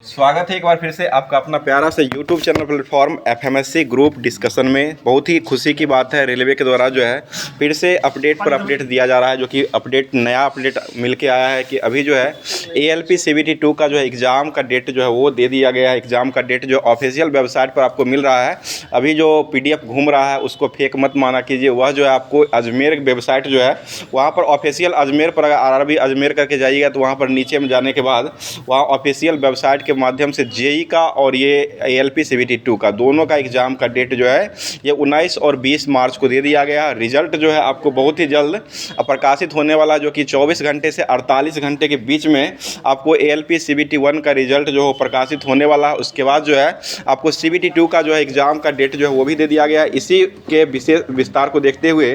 स्वागत है एक बार फिर से आपका अपना प्यारा सा YouTube channel platform FMSC group discussion में। बहुत ही खुशी की बात है, रेलवे के द्वारा जो है फिर से अपडेट पर अपडेट दिया जा रहा है, जो कि नया अपडेट मिल के आया है कि अभी जो है ALP CBT 2 का जो है एग्ज़ाम का डेट जो है वो दे दिया गया है। एग्ज़ाम का डेट जो ऑफिशियल वेबसाइट पर आपको मिल रहा है। अभी जो PDF घूम रहा है उसको फेक मत माना कीजिए, वह जो है आपको अजमेर वेबसाइट जो है वहाँ पर ऑफिशियल अजमेर पर अगर RRB अजमेर करके जाइएगा तो वहाँ पर नीचे में जाने के बाद वहाँ ऑफिशियल वेबसाइट के माध्यम से JEE का और ये ALP CBT 2 का दोनों का एग्ज़ाम का डेट जो है ये 19 और 20 मार्च को दे दिया गया। रिजल्ट जो है आपको बहुत ही जल्द प्रकाशित होने वाला, जो कि 24 घंटे से 48 घंटे के बीच में आपको ALP CBT 1 का रिजल्ट जो है प्रकाशित होने वाला है। उसके बाद जो है आपको CBT 2 का जो है एग्ज़ाम का डेट जो है वो भी दे दिया गया। इसी के विशेष विस्तार को देखते हुए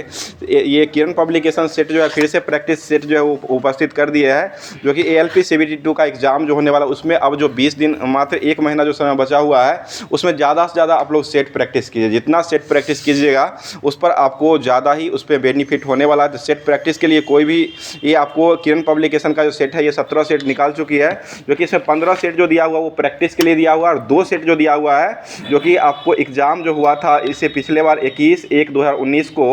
ये किरण पब्लिकेशन सेट जो है फिर से प्रैक्टिस सेट जो है वो उपस्थित कर दिया है, जो कि ALP CBT 2 का एग्ज़ाम जो होने वाला उसमें अब जो 20 दिन मात्र 1 महीना जो समय बचा हुआ है उसमें ज़्यादा से ज़्यादा आप लोग सेट प्रैक्टिस कीजिए। जितना सेट प्रैक्टिस कीजिएगा उस पर आपको ज़्यादा ही उस पर बेनिफिट होने वाला है। तो सेट प्रैक्टिस के लिए कोई भी ये आपको किरण पब्लिकेशन का जो सेट है ये 17 सेट निकाल चुकी है, जो कि इसमें 15 सेट जो दिया हुआ वो प्रैक्टिस के लिए दिया हुआ है और 2 सेट जो दिया हुआ है जो कि आपको एग्ज़ाम जो हुआ था इससे पिछले बार 21/1/2019 को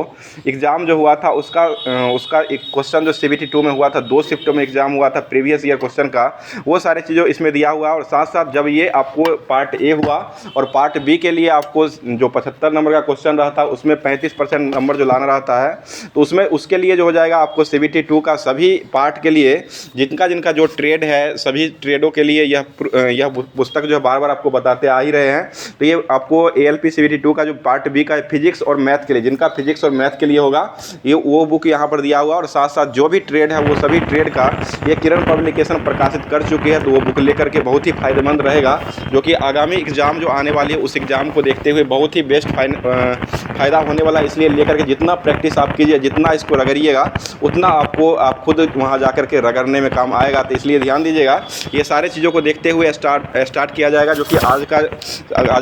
एग्ज़ाम जो हुआ था उसका एक क्वेश्चन जो CBT 2 में हुआ था, 2 शिफ्टों में एग्ज़ाम हुआ था प्रीवियस ईयर क्वेश्चन का, वो सारी चीज़ों इसमें दिया हुआ है। और साथ साथ जब ये आपको पार्ट A हुआ और पार्ट B के लिए आपको जो 75 नंबर का क्वेश्चन रहा था उसमें 35% नंबर जो लाना रहता है, तो उसमें उसके लिए जो हो जाएगा आपको CBT 2 का सभी पार्ट के लिए जिनका जो ट्रेड है सभी ट्रेडों के लिए यह पुस्तक जो है बार बार आपको बताते आ ही रहे हैं। तो ये आपको ALP CBT 2 का जो पार्ट B का फिजिक्स और मैथ के लिए, जिनका फिजिक्स और मैथ के लिए होगा ये वो बुक यहाँ पर दिया हुआ। और साथ साथ जो भी ट्रेड है वो सभी ट्रेड का ये किरण पब्लिकेशन प्रकाशित कर चुकी है, तो वो बुक लेकर के बहुत ही फायदेमंद रहेगा, जो कि आगामी एग्ज़ाम जो आने वाली है उस एग्ज़ाम को देखते हुए बहुत ही बेस्ट फ़ायदा होने वाला है। इसलिए लेकर के जितना प्रैक्टिस आप कीजिए, जितना इसको रगड़िएगा उतना आप खुद वहाँ जा कर के रगड़ने में काम आएगा। तो इसलिए ध्यान दीजिएगा, ये सारे चीज़ों को देखते हुए स्टार्ट किया जाएगा, जो कि आज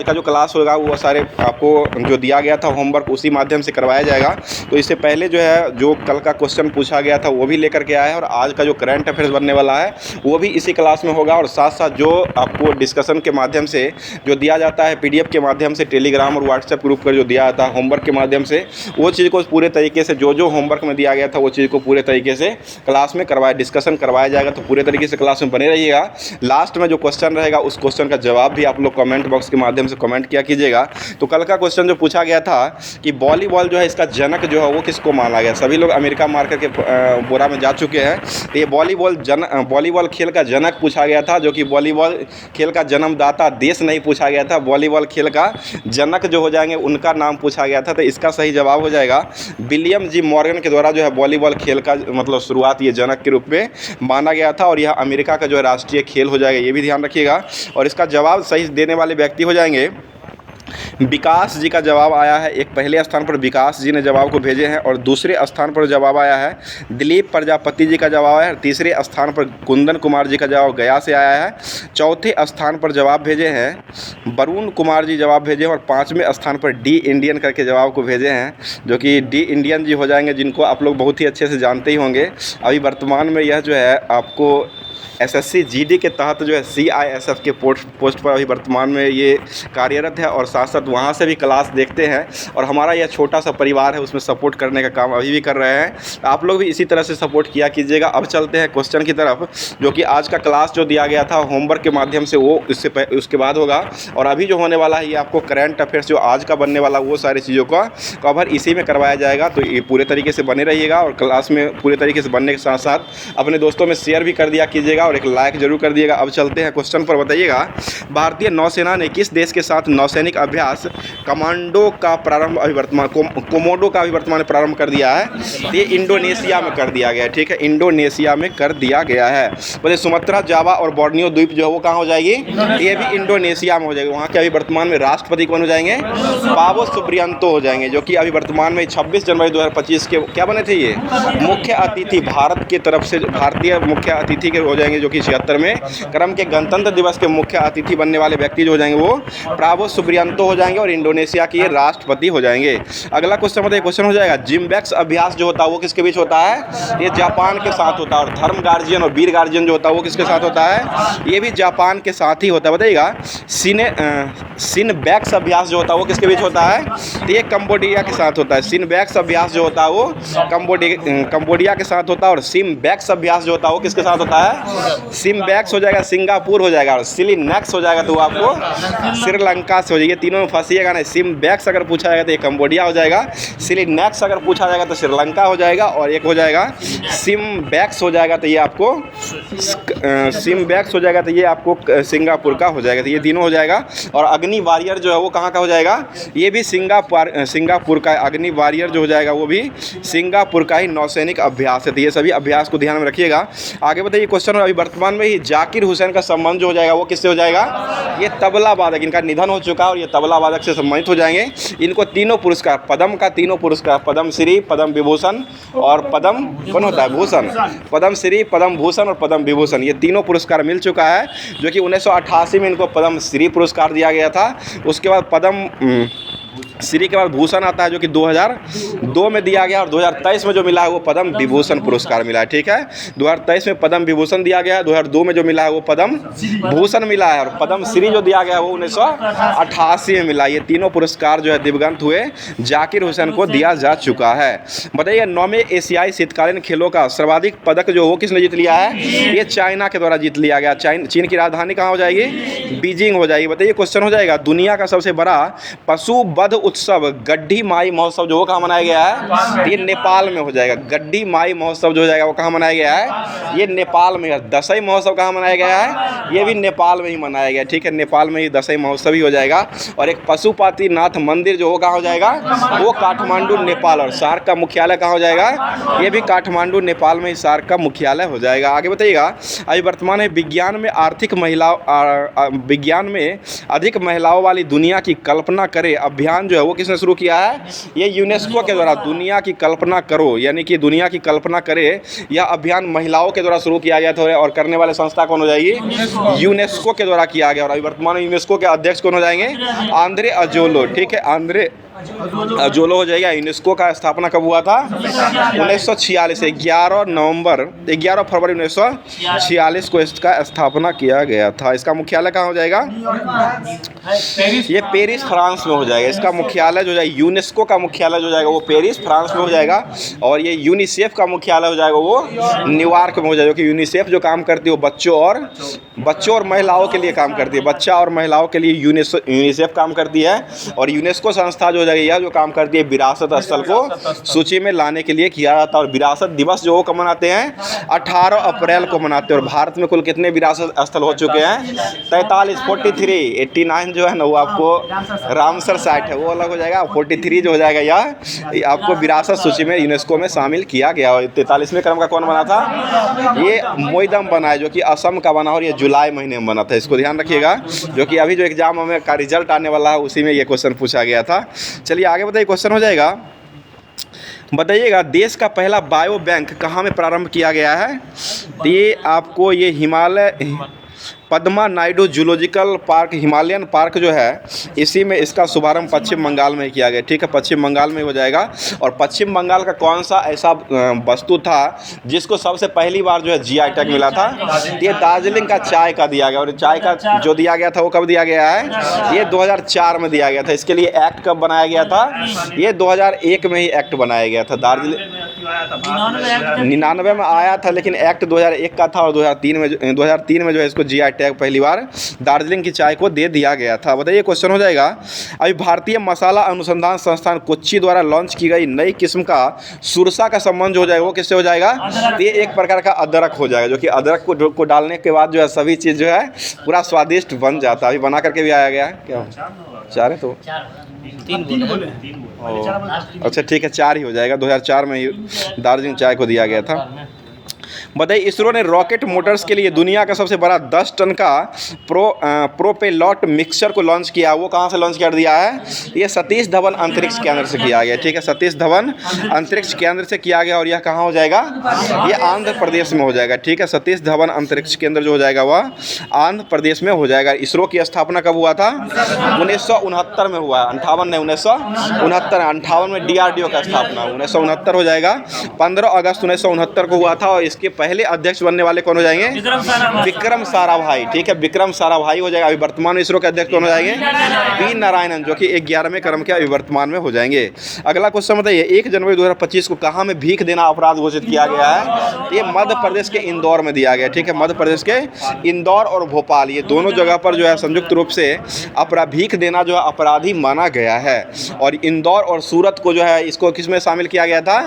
का जो क्लास होगा वो सारे आपको जो दिया गया था होमवर्क उसी माध्यम से करवाया जाएगा। तो इससे पहले जो है जो कल का क्वेश्चन पूछा गया था वो भी लेकर के आया है और आज का जो करंट अफेयर्स बनने वाला है वो भी इसी क्लास में होगा। और साथ साथ जो आपको डिस्कशन के माध्यम से जो दिया जाता है PDF के माध्यम से, टेलीग्राम और व्हाट्सएप ग्रुप पर जो दिया जाता है होमवर्क के माध्यम से, वो चीज़ को पूरे तरीके से जो होमवर्क में दिया गया था वो चीज़ को पूरे तरीके से क्लास में डिस्कशन करवाया जाएगा। तो पूरे तरीके से क्लास में बने रहिएगा। लास्ट में जो क्वेश्चन रहेगा उस क्वेश्चन का जवाब भी आप लोग कमेंट बॉक्स के माध्यम से कमेंट किया कीजिएगा। तो कल का क्वेश्चन जो पूछा गया था कि वॉलीबॉल जो है इसका जनक जो है वो किसको माना गया, सभी लोग अमेरिका मार करके बोरा में जा चुके हैं। तो ये वॉलीबॉल खेल का जनक पूछा गया था, जो कि वॉलीबॉल खेल का जन्मदाता देश नहीं पूछा गया था, वॉलीबॉल खेल का जनक जो हो जाएंगे उनका नाम पूछा गया था। तो इसका सही जवाब हो जाएगा विलियम जी मॉर्गन के द्वारा जो है वॉलीबॉल खेल का मतलब शुरुआत ये जनक के रूप में माना गया था और यह अमेरिका का जो है राष्ट्रीय खेल हो जाएगा, ये भी ध्यान रखिएगा। और इसका जवाब सही देने वाले व्यक्ति हो जाएंगे विकास जी का जवाब आया है। एक पहले स्थान पर विकास जी ने जवाब को भेजे हैं और दूसरे स्थान पर जवाब आया है दिलीप प्रजापति जी का जवाब आया है। तीसरे स्थान पर कुंदन कुमार जी का जवाब गया से आया है। चौथे स्थान पर जवाब भेजे हैं वरुण कुमार जी जवाब भेजे हैं और 5वें स्थान पर डी इंडियन करके जवाब को भेजे हैं, जो कि डी इंडियन जी हो जाएंगे, जिनको आप लोग बहुत ही अच्छे से जानते ही होंगे। अभी वर्तमान में यह जो है आपको SSC GD के तहत जो है CISF के पोस्ट पर अभी वर्तमान में ये कार्यरत है और साथ साथ वहाँ से भी क्लास देखते हैं और हमारा यह छोटा सा परिवार है उसमें सपोर्ट करने का काम अभी भी कर रहे हैं। आप लोग भी इसी तरह से सपोर्ट किया कीजिएगा। अब चलते हैं क्वेश्चन की तरफ, जो कि आज का क्लास जो दिया गया था होमवर्क के माध्यम से वो उसके बाद होगा। और अभी जो होने वाला है ये आपको करंट अफेयर्स जो आज का बनने वाला वो सारी चीज़ों का कवर इसी में करवाया जाएगा। तो ये पूरे तरीके से बने रहिएगा और क्लास में पूरे तरीके से बनने के साथ साथ अपने दोस्तों में शेयर भी कर दिया कीजिएगा और एक लाइक जरूर कर दिएगा। अब चलते हैं क्वेश्चन पर, बताइएगा भारतीय नौसेना ने किस देश के साथ नौसैनिक अभ्यास कमांडो का प्रारंभ कोमोडो का अभी वर्तमान में प्रारंभ कर दिया है? ये इंडोनेशिया में कर दिया गया है। ठीक है, इंडोनेशिया में कर दिया गया है। बोले सुमात्रा, जावा और बोर्नियो द्वीप जो है वो कहाँ हो जाएगी? ये भी इंडोनेशिया में हो जाएगी। वहाँ के अभी वर्तमान में राष्ट्रपति कौन हो जाएंगे? पावो सुब्रियांतो हो जाएंगे, जो कि अभी वर्तमान में 26 जनवरी 2025 के क्या बने थे? ये मुख्य अतिथि भारत की तरफ से भारतीय मुख्य अतिथि के हो जाएंगे, जो कि 76 में क्रम के गणतंत्र दिवस के मुख्य अतिथि बनने वाले व्यक्ति जो हो जाएंगे वो पावो सुब्रियांतो हो जाएंगे और इंडोनेशिया के राष्ट्रपति हो जाएंगे। अगला क्वेश्चन मतलब क्वेश्चन हो जाएगा, जिम्बैक्स अभ्यास जो होता है वो किसके बीच होता है? ये जापान के साथ होता है। और धर्म गार्जियन और वीर गार्जियन जो होता है वो किसके साथ होता है? ये भी जापान के साथ ही होता है। बताइएगा, सिनबैक्स अभ्यास जो होता है वो किसके बीच होता है? तो ये कंबोडिया के साथ होता है। सिनबैक्स अभ्यास जो होता है वो कंबोडिया के साथ होता है। और सिमबैक्स अभ्यास जो होता है वो किसके साथ होता है? सिमबैक्स हो जाएगा सिंगापुर हो जाएगा, और सिलिनैक्स हो जाएगा तो वो आपको श्रीलंका से हो जाएगी। तीनों में फंसिएगा नहीं। सिमबैक्स अगर पूछा जाएगा तो ये कंबोडिया हो जाएगा, सिलिनैक्स अगर पूछा जाएगा तो श्रीलंका हो जाएगा, और एक हो जाएगा सिमबैक्स हो जाएगा तो ये आपको सिमबैक्स हो जाएगा तो ये आपको सिंगापुर का हो जाएगा। तो ये तीनों हो जाएगा। और अग्नि वॉरियर जो है वो कहाँ का हो जाएगा? ये भी सिंगापुर का अग्नि वॉरियर जो हो जाएगा वो भी सिंगापुर का ही नौसैनिक अभ्यास है। तो ये सभी अभ्यास को ध्यान में रखिएगा। आगे बताइए क्वेश्चन, अभी वर्तमान में ही जाकिर हुसैन का संबंध जो हो जाएगा वो किससे हो जाएगा? ये तबला वादक, इनका निधन हो चुका है और ये तबला वादक से सम्मानित हो जाएंगे। इनको तीनों पुरस्कार, पद्म का तीनों पुरस्कार, पद्म श्री, पद्म विभूषण और पद्म कौन होता है? भूषण। पद्म श्री, पद्म भूषण और पद्म विभूषण, ये तीनों पुरस्कार मिल चुका है। जो कि 1988 में इनको पद्म श्री पुरस्कार दिया गया था। उसके बाद पद्म श्री के बाद भूषण आता है जो कि 2002 में दिया गया, और 2023 में जो मिला है वो पद्म विभूषण पुरस्कार मिला है। ठीक है, 2023 में पद्म विभूषण दिया गया है, 2002 में जो मिला है वो पद्म भूषण मिला है, और पद्म श्री जो दिया गया है वो 1988 में मिला है। ये तीनों पुरस्कार जो है दिवंगत हुए जाकिर हुसैन को दिया जा चुका है। बताइए, 9वें एशियाई शीतकालीन खेलों का सर्वाधिक पदक जो वो किसने जीत लिया है? ये चाइना के द्वारा जीत लिया गया। चीन की राजधानी कहाँ हो जाएगी? बीजिंग हो जाएगी। बताइए क्वेश्चन हो जाएगा, दुनिया का सबसे बड़ा पशु वध उत्सव गड्डी माई महोत्सव जो वो कहाँ मनाया गया है? ये नेपाल में हो जाएगा। गड्डी माई महोत्सव जो हो जाएगा वो कहाँ मनाया गया है? ये नेपाल में। दशई महोत्सव कहाँ मनाया गया है? ये भी नेपाल में ही मनाया गया। ठीक है, नेपाल में ही दशई महोत्सव ही हो जाएगा। और एक पशुपतिनाथ मंदिर जो वो कहाँ हो जाएगा? वो काठमांडू नेपाल। और सार्क का मुख्यालय कहाँ हो जाएगा? ये भी काठमांडू नेपाल में ही सार्क का मुख्यालय हो जाएगा। आगे बताइएगा, अभी वर्तमान में विज्ञान में अधिक महिलाओं वाली दुनिया की कल्पना करे अभियान जो है वो किसने शुरू किया है? ये यूनेस्को के द्वारा। दुनिया की कल्पना करो यानी कि दुनिया की कल्पना करे, यह अभियान महिलाओं के द्वारा शुरू किया गया था। और करने वाले संस्था कौन हो जाएगी? यूनेस्को के द्वारा किया गया। और अभी वर्तमान में यूनेस्को के अध्यक्ष कौन हो जाएंगे? आंद्रे अजोलो। ठीक है, आंद्रे अजोलो हो जाएगा। यूनेस्को का स्थापना कब हुआ था? 1946 11 फरवरी 1946 को इसका स्थापना किया गया था। इसका मुख्यालय कहाँ हो जाएगा? ये पेरिस फ्रांस में हो जाएगा। इसका मुख्यालय जो जाएगा, यूनेस्को का मुख्यालय जो जाएगा वो पेरिस फ्रांस में हो जाएगा। और ये यूनिसेफ का मुख्यालय हो जाएगा वो न्यूयॉर्क में हो जाएगा। क्योंकि यूनिसेफ जो काम करती है वो बच्चों और महिलाओं के लिए काम करती है। बच्चा और महिलाओं के लिए यूनिसेफ काम करती है। और यूनेस्को संस्था जो यह जो काम करती है विरासत स्थल को सूची में लाने के लिए किया जाता है। और विरासत दिवस जो वो कब मनाते हैं? 18 अप्रैल को मनाते हैं। और भारत में कुल कितने विरासत स्थल हो चुके हैं? 43 89 जो है ना वो आपको रामसर साइट है वो अलग हो जाएगा। 43 जो हो जाएगा यह आपको विरासत सूची में यूनेस्को में शामिल किया गया। और 43वें क्रम का कौन बना था? ये मोइदम बना है जो कि असम का बना, और ये जुलाई महीने में बना था। इसको ध्यान रखिएगा, जो कि अभी जो एग्जाम में का रिजल्ट आने वाला है उसी में ये क्वेश्चन पूछा गया था। चलिए आगे बताइए, क्वेश्चन हो जाएगा, बताइएगा देश का पहला बायो बैंक कहाँ में प्रारंभ किया गया है? तो ये आपको ये Himalaya Padma Naidu zoological park, Himalayan park जो है इसी में इसका शुभारंभ पश्चिम बंगाल में किया गया। ठीक है, पश्चिम बंगाल में हो जाएगा। और पश्चिम बंगाल का कौन सा ऐसा वस्तु था जिसको सबसे पहली बार जो है GI टैग मिला था? ये दार्जिलिंग का चाय का दिया गया। और चाय का जो दिया गया था वो कब दिया गया है? ये 2004 में दिया गया था। इसके लिए एक्ट कब बनाया गया था? ये 2001 में ही एक्ट बनाया गया था। दार्जिलिंग 99 में आया था, लेकिन एक्ट 2001 का था। और 2003 में जो है इसको GI टैग पहली बार दार्जिलिंग की चाय को दे दिया गया था। बताइए क्वेश्चन हो जाएगा, अभी भारतीय मसाला अनुसंधान संस्थान कोच्चि द्वारा लॉन्च की गई नई किस्म का सुरसा का संबंध हो जाएगा वो किससे हो जाएगा? ये एक प्रकार का अदरक हो जाएगा, जो कि अदरक को डालने के बाद जो है सभी चीज़ जो है पूरा स्वादिष्ट बन जाता है। अभी बना करके भी आया गया है। क्या 4 है? तो 3 अच्छा ठीक है, 4 ही हो जाएगा। 2004 में ही दार्जिलिंग चाय को दिया गया था। बताइए इसरो ने रॉकेट मोटर्स के लिए दुनिया का सबसे बड़ा 10 टन का प्रोपेलॉट मिक्सर को लॉन्च किया। वो कहाँ से लॉन्च कर दिया है? ये सतीश धवन अंतरिक्ष केंद्र से किया गया, ठीक है, सतीश धवन अंतरिक्ष केंद्र से किया गया। और यह कहाँ हो जाएगा? ये आंध्र प्रदेश में हो जाएगा, ठीक है। सतीश धवन अंतरिक्ष केंद्र जो हो जाएगा वह आंध्र प्रदेश में हो जाएगा। इसरो की स्थापना कब हुआ था? 1969 में हुआ है, 58 नहीं, 1969, 58 में DRDO का स्थापना, 1969 हो जाएगा। 15 अगस्त 1969 को हुआ था। और इसके पहले अध्यक्ष बनने वाले कौन हो जाएंगे? विक्रम साराभाई, ठीक है, विक्रम साराभाई हो जाएगा। अभी वर्तमान में इसरो के अध्यक्ष कौन हो जाएंगे? पी नारायणन, जो कि 11वें क्रम के अभी वर्तमान में हो जाएंगे। अगला क्वेश्चन बताइए 1 जनवरी 2025 को कहाँ में भीख देना अपराध घोषित किया गया है? ये मध्य प्रदेश के इंदौर में दिया गया, ठीक है, मध्य प्रदेश के इंदौर और भोपाल, ये दोनों जगह पर जो है संयुक्त रूप से भीख देना जो है अपराधी माना गया है। और इंदौर और सूरत को जो है इसको किस में शामिल किया गया था?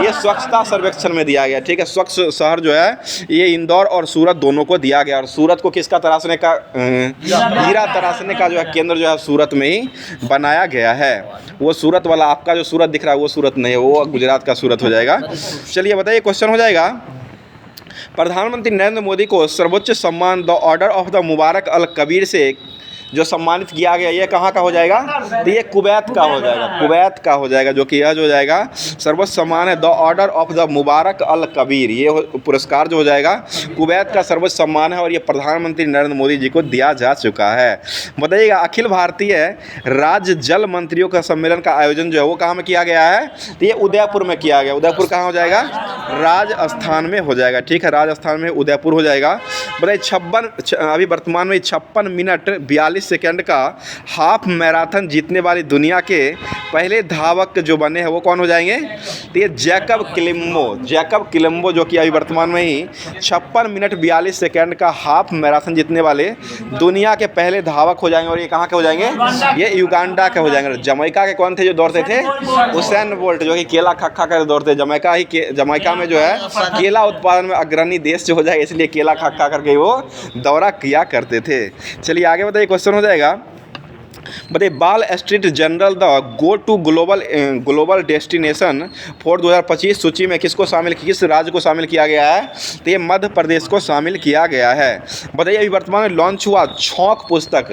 ये स्वच्छता सर्वेक्षण में दिया गया, ठीक है। स्वच्छ शहर जो है ये इंदौर और सूरत दोनों को दिया गया। और सूरत को किसका तराशने का, हीरा तराशने का जो है केंद्र जो है सूरत में ही बनाया गया है। वो सूरत वाला आपका जो सूरत दिख रहा है वो सूरत नहीं है, वो गुजरात का सूरत हो जाएगा। चलिए बताइए क्वेश्चन हो जाएगा, प्रधानमंत्री नरेंद्र मोदी को सर्वोच्च सम्मान द ऑर्डर ऑफ द मुबारक अल कबीर से जो सम्मानित किया गया, ये कहाँ का हो जाएगा? तो ये कुवैत का हो जाएगा, कुवैत का हो जाएगा, जो कि यह जो हो जाएगा सर्वोच्च सम्मान है द ऑर्डर ऑफ द मुबारक अल कबीर। ये पुरस्कार जो हो जाएगा कुवैत का सर्वोच्च सम्मान है और ये प्रधानमंत्री नरेंद्र मोदी जी को दिया जा चुका है। बताइएगा अखिल भारतीय राज्य जल मंत्रियों का सम्मेलन का आयोजन जो है वो कहाँ में किया गया है? तो ये उदयपुर में किया गया। उदयपुर कहाँ हो जाएगा? राजस्थान में हो जाएगा, ठीक है, राजस्थान में उदयपुर हो जाएगा। बताइए अभी वर्तमान में 56 मिनट 42 सेकंड का हाफ मैराथन जीतने वाली दुनिया के पहले धावक जो बने हैं वो कौन हो जाएंगे? तो ये जैकब किलिम्बो, जो कि अभी वर्तमान में ही 56 मिनट 42 सेकंड का हाफ मैराथन जीतने वाले दुनिया के पहले धावक हो जाएंगे। और ये कहाँ के हो जाएंगे? ये युगांडा के हो जाएंगे। जमैका के कौन थे जो दौड़ते थे? हुसैन बोल्ट, जो कि केला खा कर दौड़ते। जमैका में जो है केला उत्पादन में अग्रणी देश जो हो जाएगा, इसलिए केला खा करके वो दौरा किया करते थे। चलिए आगे बताइए क्वेश्चन हो जाएगा, बताइए wall street journal the go to global destination for 2025 सूची में किस राज्य को शामिल किया गया है? तो ये मध्य प्रदेश को शामिल किया गया है। बताइए अभी वर्तमान में लॉन्च हुआ छौंक पुस्तक,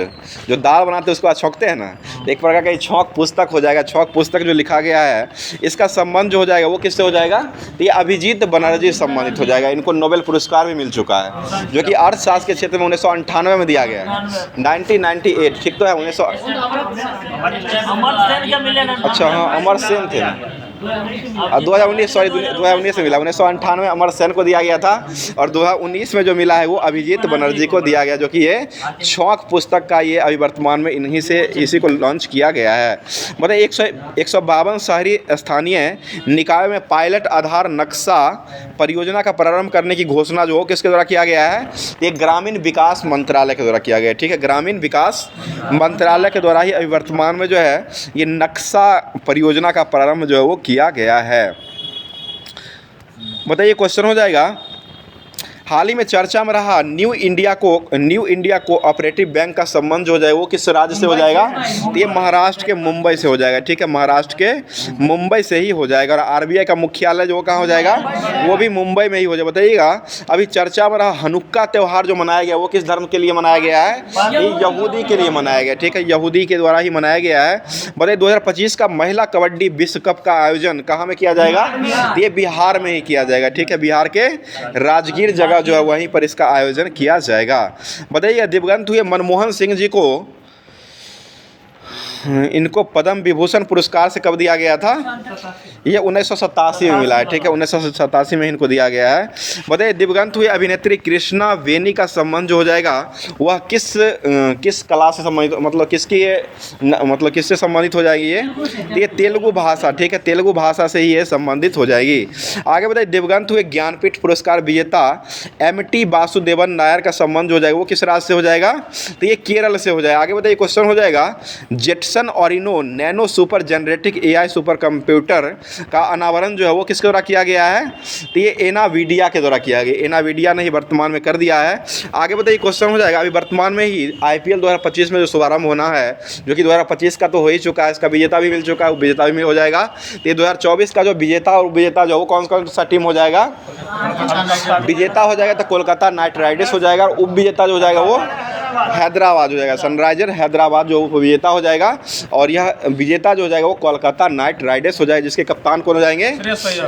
जो दाल बनाते हैं उसके बाद छौंकते हैं ना, एक प्रकार का छौंक पुस्तक हो जाएगा। छौंक पुस्तक जो लिखा गया है इसका संबंध जो हो जाएगा वो किससे हो जाएगा? तो ये अभिजीत बनर्जी सम्मानित हो जाएगा। इनको नोबेल पुरस्कार भी मिल चुका है, जो कि अर्थशास्त्र के क्षेत्र में 1998 में दिया गया है, 1998, ठीक तो है, 1900। अच्छा हाँ, अमर सेन थे, 2019 में मिला, 1998 अमर सेन को दिया गया था और 2019 में जो मिला है वो अभिजीत बनर्जी को दिया गया, जो कि ये छौंक पुस्तक का ये अभी वर्तमान में इसी को लॉन्च किया गया है। मतलब 152 शहरी स्थानीय निकाय में पायलट आधार नक्शा परियोजना का प्रारंभ करने की घोषणा जो किसके द्वारा किया गया है? ये ग्रामीण विकास मंत्रालय के द्वारा किया गया है, ठीक है, ग्रामीण विकास मंत्रालय के द्वारा ही अभी वर्तमान में जो है ये नक्शा परियोजना का प्रारंभ जो है वो किया गया है। बताइए क्वेश्चन हो जाएगा, हाल ही में चर्चा में रहा न्यू इंडिया कोऑपरेटिव बैंक का संबंध जो हो जाएगा वो किस राज्य से हो जाएगा? तो ये महाराष्ट्र के मुंबई से हो जाएगा, ठीक है, महाराष्ट्र के मुंबई से ही हो जाएगा। और आरबीआई का मुख्यालय जो कहाँ हो जाएगा? वो भी मुंबई में ही हो जाएगा। बताइएगा अभी चर्चा में रहा हनुक्का त्यौहार जो मनाया गया वो किस धर्म के लिए मनाया गया है? ये यहूदी के लिए मनाया गया, ठीक है, यहूदी के द्वारा ही मनाया गया है। बताइए 2025 का महिला कबड्डी विश्व कप का आयोजन कहाँ में किया जाएगा? ये बिहार में ही किया जाएगा, ठीक है, बिहार के राजगीर जगह जो है वहीं पर इसका आयोजन किया जाएगा। बताइए दिवंगत हुए मनमोहन सिंह जी को इनको पद्म विभूषण पुरस्कार से कब दिया गया था? ये 1987 में मिला है, ठीक है, 1987 में इनको दिया गया है। बताइए दिवंगत हुए अभिनेत्री कृष्णा वेनी का संबंध जो हो जाएगा वह किस कला से संबंधित, मतलब किससे संबंधित हो जाएगी? ये तेलुगु भाषा, ठीक है, तेलुगु भाषा से ही ये संबंधित हो जाएगी। आगे बताइए दिवंगत हुए ज्ञानपीठ पुरस्कार विजेता MT वासुदेवन नायर का संबंध हो जाएगा वो किस राज्य से हो जाएगा? तो ये केरल से हो जाएगा। आगे बताइए क्वेश्चन हो जाएगा, जेटसन सन Orin nano super generative AI supercomputer का अनावरण जो है वो किसके द्वारा किया गया है? तो ये एनावीडिया के द्वारा किया गया। एनावीडिया ने ही वर्तमान में कर दिया है। आगे बताइए क्वेश्चन हो जाएगा। अभी वर्तमान में ही IPL 2025 में जो शुभारंभ होना है, जो कि 2025 का तो हो ही चुका है, इसका विजेता भी मिल चुका है, विजेता भी हो जाएगा। तो ये 2024 का जो विजेता और उपविजेता जो वो कौन कौन सा टीम हो जाएगा? विजेता हो जाएगा तो कोलकाता नाइट राइडर्स हो जाएगा, और उपविजेता जो हो जाएगा वो हैदराबाद हो जाएगा, सनराइजर हैदराबाद जो विजेता हो जाएगा, और यह विजेता जो हो जाएगा वो कोलकाता नाइट राइडर्स हो जाएगा, जिसके कप्तान कौन हो जाएंगे?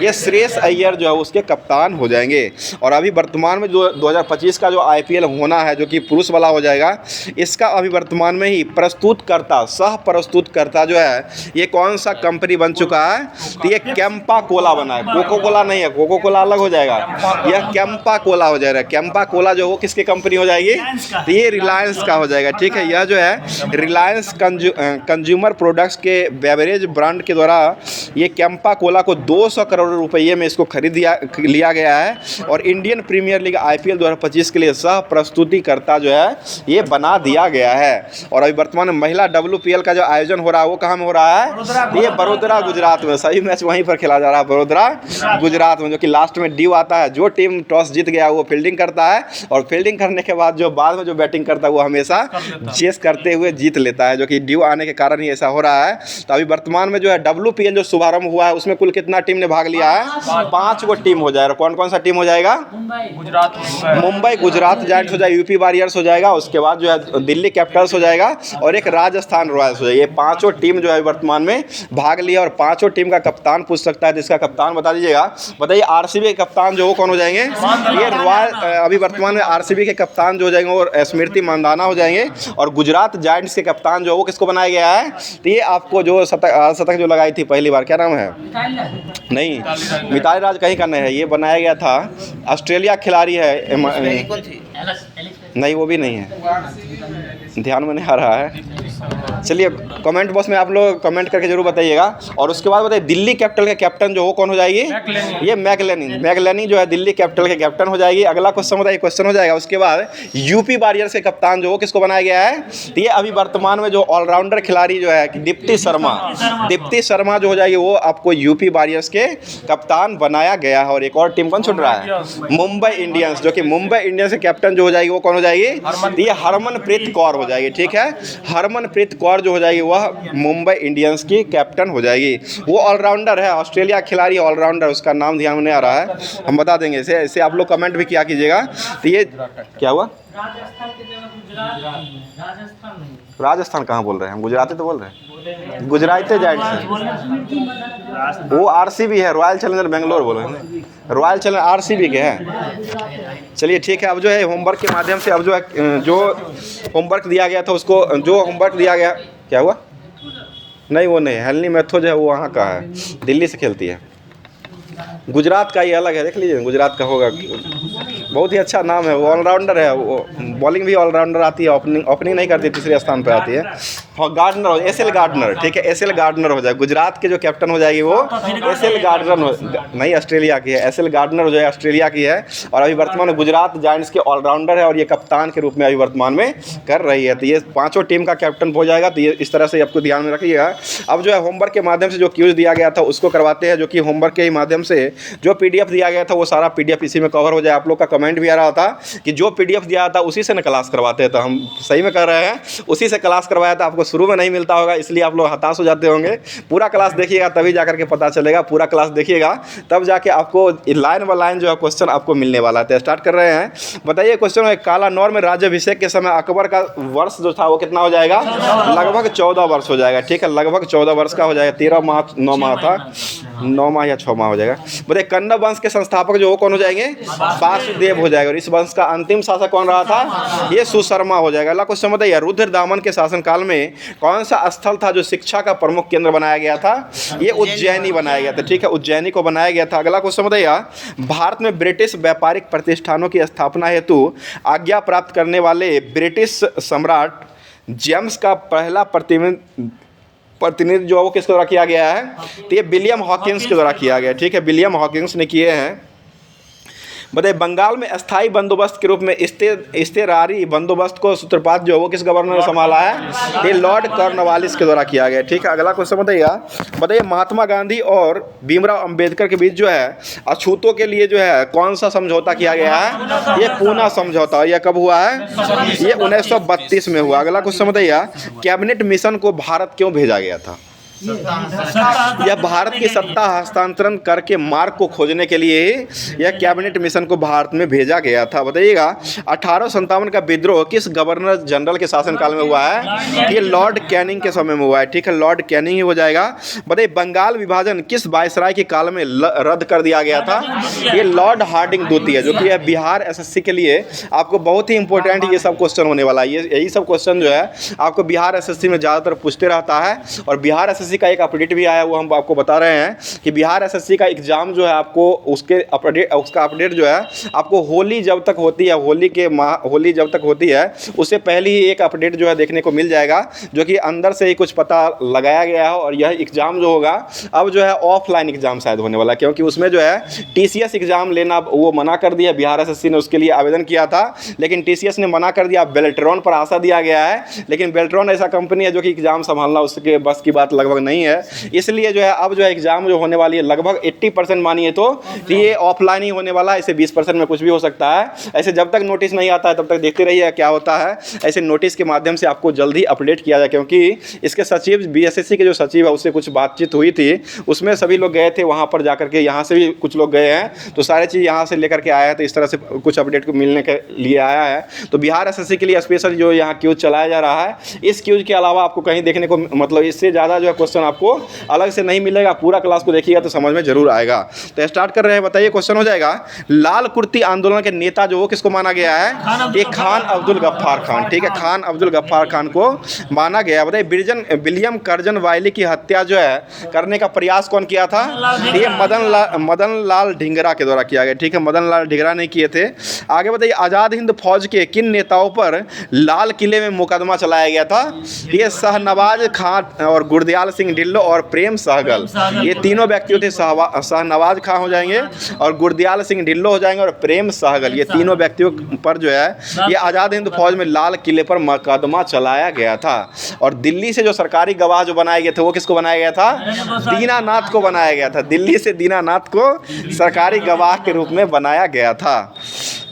ये श्रेयस अय्यर जो है उसके कप्तान हो जाएंगे। और अभी वर्तमान में जो 2025 का जो IPL होना है, जो कि पुरुष वाला हो जाएगा, इसका अभी वर्तमान में ही प्रस्तुतकर्ता, सह प्रस्तुतकर्ता जो है ये कौन सा कंपनी बन चुका है? तो ये कैंपा कोला बना है, कोको कोला नहीं है, कोको कोला अलग हो जाएगा, यह कैंपा कोला हो जाएगा। कैंपा कोला जो वो किसकी कंपनी हो जाएगी? तो ये रिलायंस का हो जाएगा, ठीक है। यह जो है रिलायंस कंज्यूमर प्रोडक्ट्स के बेवरेज ब्रांड के द्वारा ये कैंपा कोला को 200 करोड़ रुपये में इसको खरीद लिया गया है, और इंडियन प्रीमियर लीग IPL 2025 के लिए सह प्रस्तुतिकर्ता जो है ये बना दिया गया है। और अभी वर्तमान में महिला WPL का जो आयोजन हो रहा है वो कहाँ में हो रहा है? ये बड़ोदरा गुजरात में, सभी मैच वहीं पर खेला जा रहा है, बड़ोदरा गुजरात में, जो कि लास्ट में ड्यू आता है। जो टीम टॉस जीत गया वो फील्डिंग करता है, और फील्डिंग करने के बाद जो बाद में जो बैटिंग करता है वो हमेशा चेस करते हुए जीत लेता है, जो कि ड्यू आने के कारण ही ऐसा हो रहा है। तो अभी वर्तमान में जो है WPL जो शुभारंभ हुआ है उसमें कुल कितना टीम ने भाग लिया है? 5 गो टीम हो जाएगा। कौन कौन सा टीम हो जाएगा? मुंबई गुजरात जायंट्स हो जाएगा, UP वॉरियर्स हो जाएगा, उसके बाद जो है दिल्ली कैपिटल्स हो जाएगा, और एक राजस्थान रॉयल्स हो जाएगा। ये 5 टीम जो है वर्तमान में भाग लिया, और 5 टीम का कप्तान पूछ सकता है, जिसका कप्तान बता दीजिएगा। बताइए RCB के कप्तान जो वो कौन हो जाएंगे? ये रॉयल अभी वर्तमान में RCB के कप्तान जो हो जाएंगे वो स्मृति मंदाना हो जाएंगे, और गुजरात जायंट्स के कप्तान जो वो किसको बनाया गया है? तो ये आपको जो शतक जो लगाई थी पहली बार, क्या नाम है? नहीं, मिताली राज कहीं का नहीं है, ये बनाया गया था ऑस्ट्रेलिया खिलाड़ी है, नहीं वो भी नहीं है, ध्यान में नहीं आ रहा है। चलिए कमेंट बॉक्स में आप लोग कमेंट करके जरूर बताइएगा। और उसके बाद बताइए दिल्ली कैपिटल के कैप्टन जो वो कौन हो जाएगी? ये मैकलेनी जो है दिल्ली कैपिटल के कैप्टन हो जाएगी। अगला क्वेश्चन बताइए, क्वेश्चन हो जाएगा। उसके बाद UP वॉरियर्स के कप्तान जो वो किसको बनाया गया है? तो ये अभी वर्तमान में जो ऑलराउंडर खिलाड़ी जो है दीप्ति शर्मा जो हो जाएगी वो आपको UP वॉरियर्स के कप्तान बनाया गया है। और एक और टीम कौन छूट रहा है? मुंबई इंडियंस, जो कि मुंबई इंडियंस के कैप्टन जो हो जाएगी वो कौन हो जाएगी? ये हरमनप्रीत कौर हो जाएगी, ठीक है। हरमनप्रीत कौर जो हो जाएगी वह मुंबई इंडियंस की कैप्टन हो जाएगी। वो ऑलराउंडर है, ऑस्ट्रेलिया खिलाड़ी ऑलराउंडर, उसका नाम ध्यान में नहीं आ रहा है, हम बता देंगे इसे आप लोग कमेंट भी किया कीजिएगा। तो ये क्या हुआ? राजस्थान कहाँ बोल रहे हैं हम? गुजराती तो बोल रहे हैं, गुजराती जायंट्स है, वो RCB है, रॉयल चैलेंजर बेंगलोर बोल रहे हैं, रॉयल चैलेंजर RCB के हैं। चलिए ठीक है, अब जो है होमवर्क के माध्यम से अब जो है जो होमवर्क दिया गया था उसको, जो होमवर्क दिया गया, क्या हुआ? नहीं वो नहीं, हेलनी मैथो जो है वो वहाँ का है, दिल्ली से खेलती है। गुजरात का ये अलग है, देख लीजिए गुजरात का होगा, बहुत ही अच्छा नाम है, वो ऑलराउंडर है, वो बॉलिंग भी ऑलराउंडर आती है, ओपनिंग नहीं करती, तीसरे स्थान पर आती है। और गार्डनर हो, SL गार्डनर, ठीक है, SL गार्डनर हो जाए, गुजरात के जो कैप्टन हो जाएगी वो SL गार्डनर नहीं, ऑस्ट्रेलिया की है, SL गार्डनर हो जाए, ऑस्ट्रेलिया की है। और अभी वर्तमान में गुजरात जायंट्स के ऑलराउंडर है, और ये कप्तान के रूप में अभी वर्तमान में कर रही है। तो ये 5 टीम का कैप्टन हो जाएगा। तो ये इस तरह से आपको ध्यान में रखिएगा। अब जो है होमवर्क के माध्यम से जो क्यूज दिया गया था उसको करवाते हैं, जो कि होमवर्क के माध्यम से जो PDF दिया गया था वो सारा PDF इसी में कवर हो जाए। आप लोग का कमेंट भी आ रहा था कि जो PDF दिया था उसी से न क्लास करवाते हैं, तो हम सही में कर रहे हैं, उसी से क्लास करवाया था। आपको शुरू में नहीं मिलता होगा इसलिए आप लोग हताश हो जाते होंगे। पूरा क्लास देखिएगा तभी जाकर के पता चलेगा, पूरा क्लास देखिएगा तब जाके आपको लाइन बाय लाइन जो है क्वेश्चन आपको मिलने वाला है। तो स्टार्ट कर रहे हैं। बताइए क्वेश्चन है, कालानौर में राज्याभिषेक के समय अकबर का वर्ष जो था वो कितना हो जाएगा? लगभग 14 वर्ष हो जाएगा, ठीक है, लगभग 14 वर्ष का हो जाएगा। 13 माह 9 माह था, 9 माह या 6 माह हो जाएगा। बताइए कन्नव वंश के संस्थापक जो वो कौन हो जाएंगे? वासुदेव हो जाएगा। और इस वंश का अंतिम शासक कौन रहा था? ये सुशर्मा हो जाएगा। अगला क्वेश्चन बताइए, रुद्रदामन के शासनकाल में कौन सा स्थल था जो शिक्षा का प्रमुख केंद्र बनाया गया था? ये उज्जैनी बनाया गया था, ठीक है, उज्जैनी को बनाया गया था। अगला क्वेश्चन बताइए, भारत में ब्रिटिश व्यापारिक प्रतिष्ठानों की स्थापना हेतु आज्ञा प्राप्त करने वाले ब्रिटिश सम्राट जेम्स का पहला प्रतिनिधि जो वो किसके द्वारा किया गया है? तो ये विलियम हॉकिंस के द्वारा किया गया, ठीक है, विलियम हॉकिंस ने किए हैं। बताइए बंगाल में अस्थाई बंदोबस्त के रूप में इस्तेरारी बंदोबस्त को सूत्रपात जो है वो किस गवर्नर ने संभाला है? ये लॉर्ड कॉर्नवालिस के द्वारा किया गया। ठीक है, अगला क्वेश्चन बताइए महात्मा गांधी और भीमराव अंबेडकर के बीच जो है अछूतों के लिए जो है कौन सा समझौता किया गया है? ये पूना समझौता। यह कब हुआ है? ये 1932 में हुआ। अगला क्वेश्चन बताइए कैबिनेट मिशन को भारत क्यों भेजा गया था? यह भारत की सत्ता हस्तांतरण करके मार्ग को खोजने के लिए यह कैबिनेट मिशन को भारत में भेजा गया था। बताइएगा 1857 का विद्रोह किस गवर्नर जनरल के शासनकाल में हुआ है? ये लॉर्ड कैनिंग के समय में हुआ है। ठीक है, लॉर्ड कैनिंग ही हो जाएगा। बताइए बंगाल विभाजन किस वायसराय के काल में रद्द कर दिया गया था? ये लॉर्ड हार्डिंग द्वितीय, जो कि बिहार एसएससी के लिए आपको बहुत ही इंपॉर्टेंट ये सब क्वेश्चन होने वाला है। यही सब क्वेश्चन जो है आपको बिहार एसएससी में ज़्यादातर पूछते रहता है। और बिहार एसएससी का एक अपडेट भी आया, वो हम आपको बता रहे हैं कि बिहार एसएससी का एग्जाम जो है आपको उसका अपडेट जो है आपको होली जब तक होती है, होली जब तक होती है उससे पहले ही एक अपडेट जो है देखने को मिल जाएगा, जो कि अंदर से ही कुछ पता लगाया गया है। और यह एग्जाम जो होगा अब जो है ऑफलाइन एग्जाम शायद होने वाला है, क्योंकि उसमें जो है टीसीएस एग्जाम लेना वो मना कर दिया। बिहार एसएससी ने उसके लिए आवेदन किया था, लेकिन टीसीएस ने मना कर दिया। बेल्ट्रॉन पर आशा दिया गया है, लेकिन बेल्ट्रॉन ऐसा कंपनी है जो कि एग्जाम संभालना उसके बस की बात लगभग नहीं है। इसलिए जो है अब जो है एग्जाम जो होने वाली है लगभग 80% मानिए तो ये ऑफलाइन ही होने वाला है। ऐसे 20% में कुछ भी हो सकता है। ऐसे जब तक नोटिस नहीं आता है तब तक देखते रहिए क्या होता है। ऐसे नोटिस के माध्यम से आपको जल्दी अपडेट किया जाए, क्योंकि इसके सचिव बीएसएससी के जो सचिव है उससे कुछ बातचीत हुई थी, उसमें सभी लोग गए थे वहाँ पर जाकर के। यहाँ से भी कुछ लोग गए हैं, तो सारी चीज़ यहाँ से लेकर के आया है। तो इस तरह से कुछ अपडेट को मिलने के लिए आया है। तो बिहार एसएससी के लिए स्पेशल जो यहाँ क्यूज चलाया जा रहा है, इस क्यूज के अलावा आपको कहीं देखने को मतलब इससे ज़्यादा जो है क्वेश्चन आपको अलग से नहीं मिलेगा। पूरा क्लास को देखिएगा तो समझ में जरूर आएगा। तो स्टार्ट कर रहे हैं। बताइए क्वेश्चन हो जाएगा लाल कुर्ती आंदोलन के नेता जो वो किसको माना गया है? ये खान अब्दुल गफ्फार खान। ठीक है, खान अब्दुल गफ्फार खान को माना गया। बताइए विलियम कर्जन वायली की हत्या जो है करने का प्रयास कौन किया था? ये मदन लाल ढींगरा के द्वारा किया गया। ठीक है, मदन लाल ढींगरा ने किए थे। आगे बताइए आज़ाद हिंद फौज के किन नेताओं पर लाल किले में मुकदमा चलाया गया था? ये शाहनवाज खान और गुरदयाल सिंह ढिल्लो और प्रेम सहगल, ये तीनों व्यक्तियों थे। शाहनवाज खान हो जाएंगे और गुरदयाल सिंह ढिल्लो हो जाएंगे और प्रेम सहगल, ये तीनों व्यक्तियों पर जो है ये आज़ाद हिंद फौज में लाल किले पर मुकदमा चलाया गया था। और दिल्ली से जो सरकारी गवाह जो बनाए गए थे वो किसको बनाया गया था? दीनानाथ को बनाया गया था। दिल्ली से दीनानाथ को सरकारी गवाह के रूप में बनाया गया था।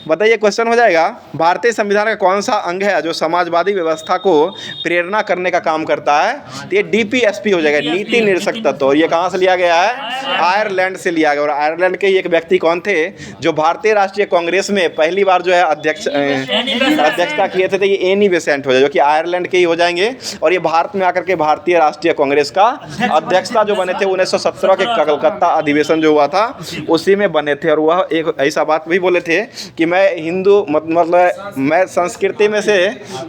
बताइए क्वेश्चन हो जाएगा भारतीय संविधान का कौन सा अंग है जो समाजवादी व्यवस्था को प्रेरणा करने का काम करता है? तो ये डीपीएसपी हो जाएगा, नीति निर्देशक तत्व। और ये कहाँ से लिया गया है? आयरलैंड से लिया गया। और आयरलैंड के एक व्यक्ति कौन थे जो भारतीय राष्ट्रीय कांग्रेस में पहली बार जो है अध्यक्षता किए थे? तो ये एनी बेसेंट हो जाए, जो कि आयरलैंड के ही हो जाएंगे। और ये भारत में आकर के भारतीय राष्ट्रीय कांग्रेस का अध्यक्षता जो बने थे 1917 के कलकत्ता अधिवेशन जो हुआ था उसी में बने थे। और वह एक ऐसा बात भी बोले थे कि मैं हिंदू मतलब मैं संस्कृति में से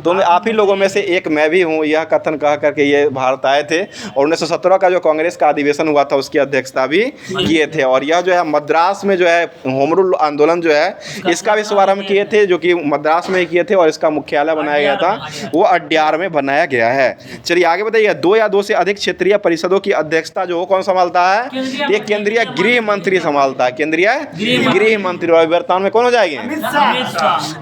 तो आप ही लोगों में से एक मैं भी हूँ, यह कथन कह करके ये भारत आए थे। और 1917 का जो कांग्रेस का अधिवेशन हुआ था उसकी अध्यक्षता भी किए थे। और यह जो है मद्रास में जो है होम रूल आंदोलन जो है इसका भी शुभारंभ किए थे, जो कि मद्रास में ही किए थे। और इसका मुख्यालय बनाया गया था वो अड्यार में बनाया गया है। चलिए आगे बताइए 2 या 2 से अधिक क्षेत्रीय परिषदों की अध्यक्षता जो कौन संभालता है? ये केंद्रीय गृह मंत्री संभालता है। केंद्रीय गृह मंत्री। और वर्तमान में कौन हो जाएंगे?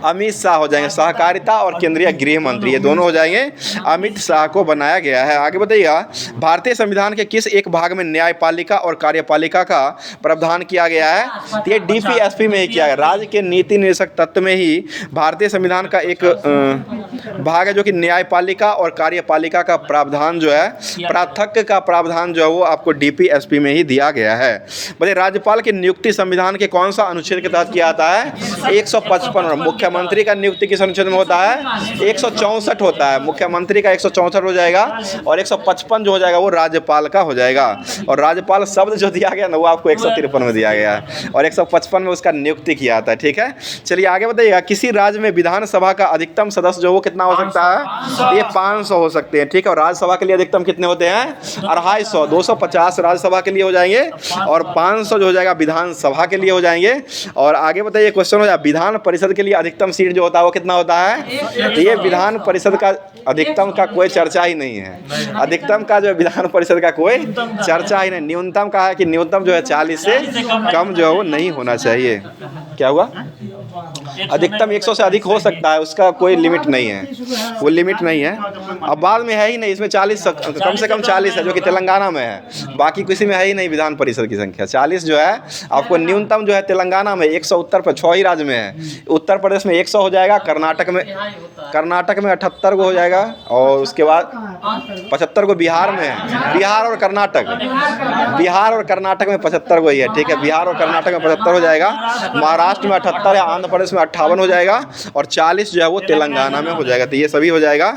अमित शाह हो जाएंगे। सहकारिता और केंद्रीय गृह मंत्री ये दोनों हो जाएंगे। अमित शाह को बनाया गया है। आगे बताइएगा भारतीय संविधान के किस एक भाग में न्यायपालिका और कार्यपालिका का प्रावधान किया गया है? तो ये डीपीएसपी में ही किया गया। राज्य के नीति निर्देशक तत्व में ही भारतीय संविधान का एक भाग है जो कि न्यायपालिका और कार्यपालिका का प्रावधान जो है प्राथक्य का प्रावधान जो है वो आपको डीपीएसपी में ही दिया गया है। बताइए राज्यपाल की नियुक्ति संविधान के कौन सा अनुच्छेद के तहत किया जाता है? 155। मुख्यमंत्री का नियुक्ति किस अनुच्छेद में होता है? 164 होता है। मुख्यमंत्री का 164 हो जाएगा और 155 जो हो जाएगा वो राज्यपाल का हो जाएगा। और राज्यपाल शब्द जो दिया गया ना वो आपको 153 में दिया गया है और 155 में उसका नियुक्ति किया जाता है। ठीक है, चलिए आगे बताइएगा किसी राज्य में विधानसभा का अधिकतम सदस्य जो वो कितना हो सकता है? ये 500 हो सकते हैं। ठीक है, और राज्यसभा के लिए अधिकतम कितने होते हैं? 250। 250 राज्यसभा के लिए हो जाएंगे और 500 जो हो जाएगा विधानसभा के लिए हो जाएंगे। और आगे बताइए क्वेश्चन हो जाए विधान परिषद के लिए अधिकतम सीट जो होता है वो कितना होता है? तो ये विधान परिषद का अधिकतम का कोई चर्चा ही नहीं है। अधिकतम का जो है विधान परिषद का कोई चर्चा ही नहीं। न्यूनतम का है कि न्यूनतम जो है 40 से कम जो है वो नहीं होना चाहिए। क्या हुआ? अधिकतम 100 से अधिक हो सकता है, उसका कोई लिमिट नहीं है, वो लिमिट नहीं है। अब बाद में है ही नहीं, इसमें 40 कम से कम 40 है जो कि तेलंगाना में है, बाकी किसी में है ही नहीं विधान परिषद की संख्या 40 जो है। आपको न्यूनतम जो है तेलंगाना में 100, उत्तर पर 6 ही राज्य में है। उत्तर प्रदेश में 100 हो जाएगा, कर्नाटक में 78 को हो जाएगा, और उसके बाद 75 को बिहार में है। बिहार और कर्नाटक में 75 को ही है, ठीक है। बिहार और कर्नाटक में 75 हो जाएगा, महाराष्ट्र में 78 है, आंध्र प्रदेश में 58 हो जाएगा, और 40 जो है वो तेलंगाना में हो जाएगा। तो ये सभी हो जाएगा,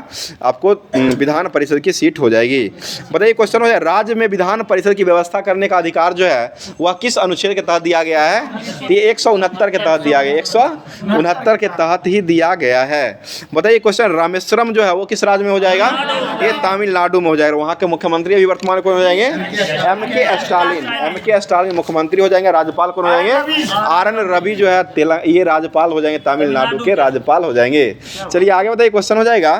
आपको विधान परिषद की सीट हो जाएगी। बताइए क्वेश्चन हो जाए, राज्य में विधान परिषद की व्यवस्था करने का अधिकार जो है वह किस अनुच्छेद के तहत दिया गया है? ये 169 के तहत दिया गया, 169 के तहत ही दिया गया है। बताइए क्वेश्चन, रामेश्वरम जो है वो किस राज्य में हो जाएगा? ये तमिलनाडु में हो जाएगा। वहाँ के मुख्यमंत्री अभी वर्तमान कौन हो जाएंगे? एम के स्टालिन मुख्यमंत्री हो जाएंगे। राज्यपाल कौन हो जाएंगे? RN रवि जो है ये राज्यपाल हो जाएंगे, तमिलनाडु के राज्यपाल हो जाएंगे। चलिए आगे बताइए क्वेश्चन हो जाएगा,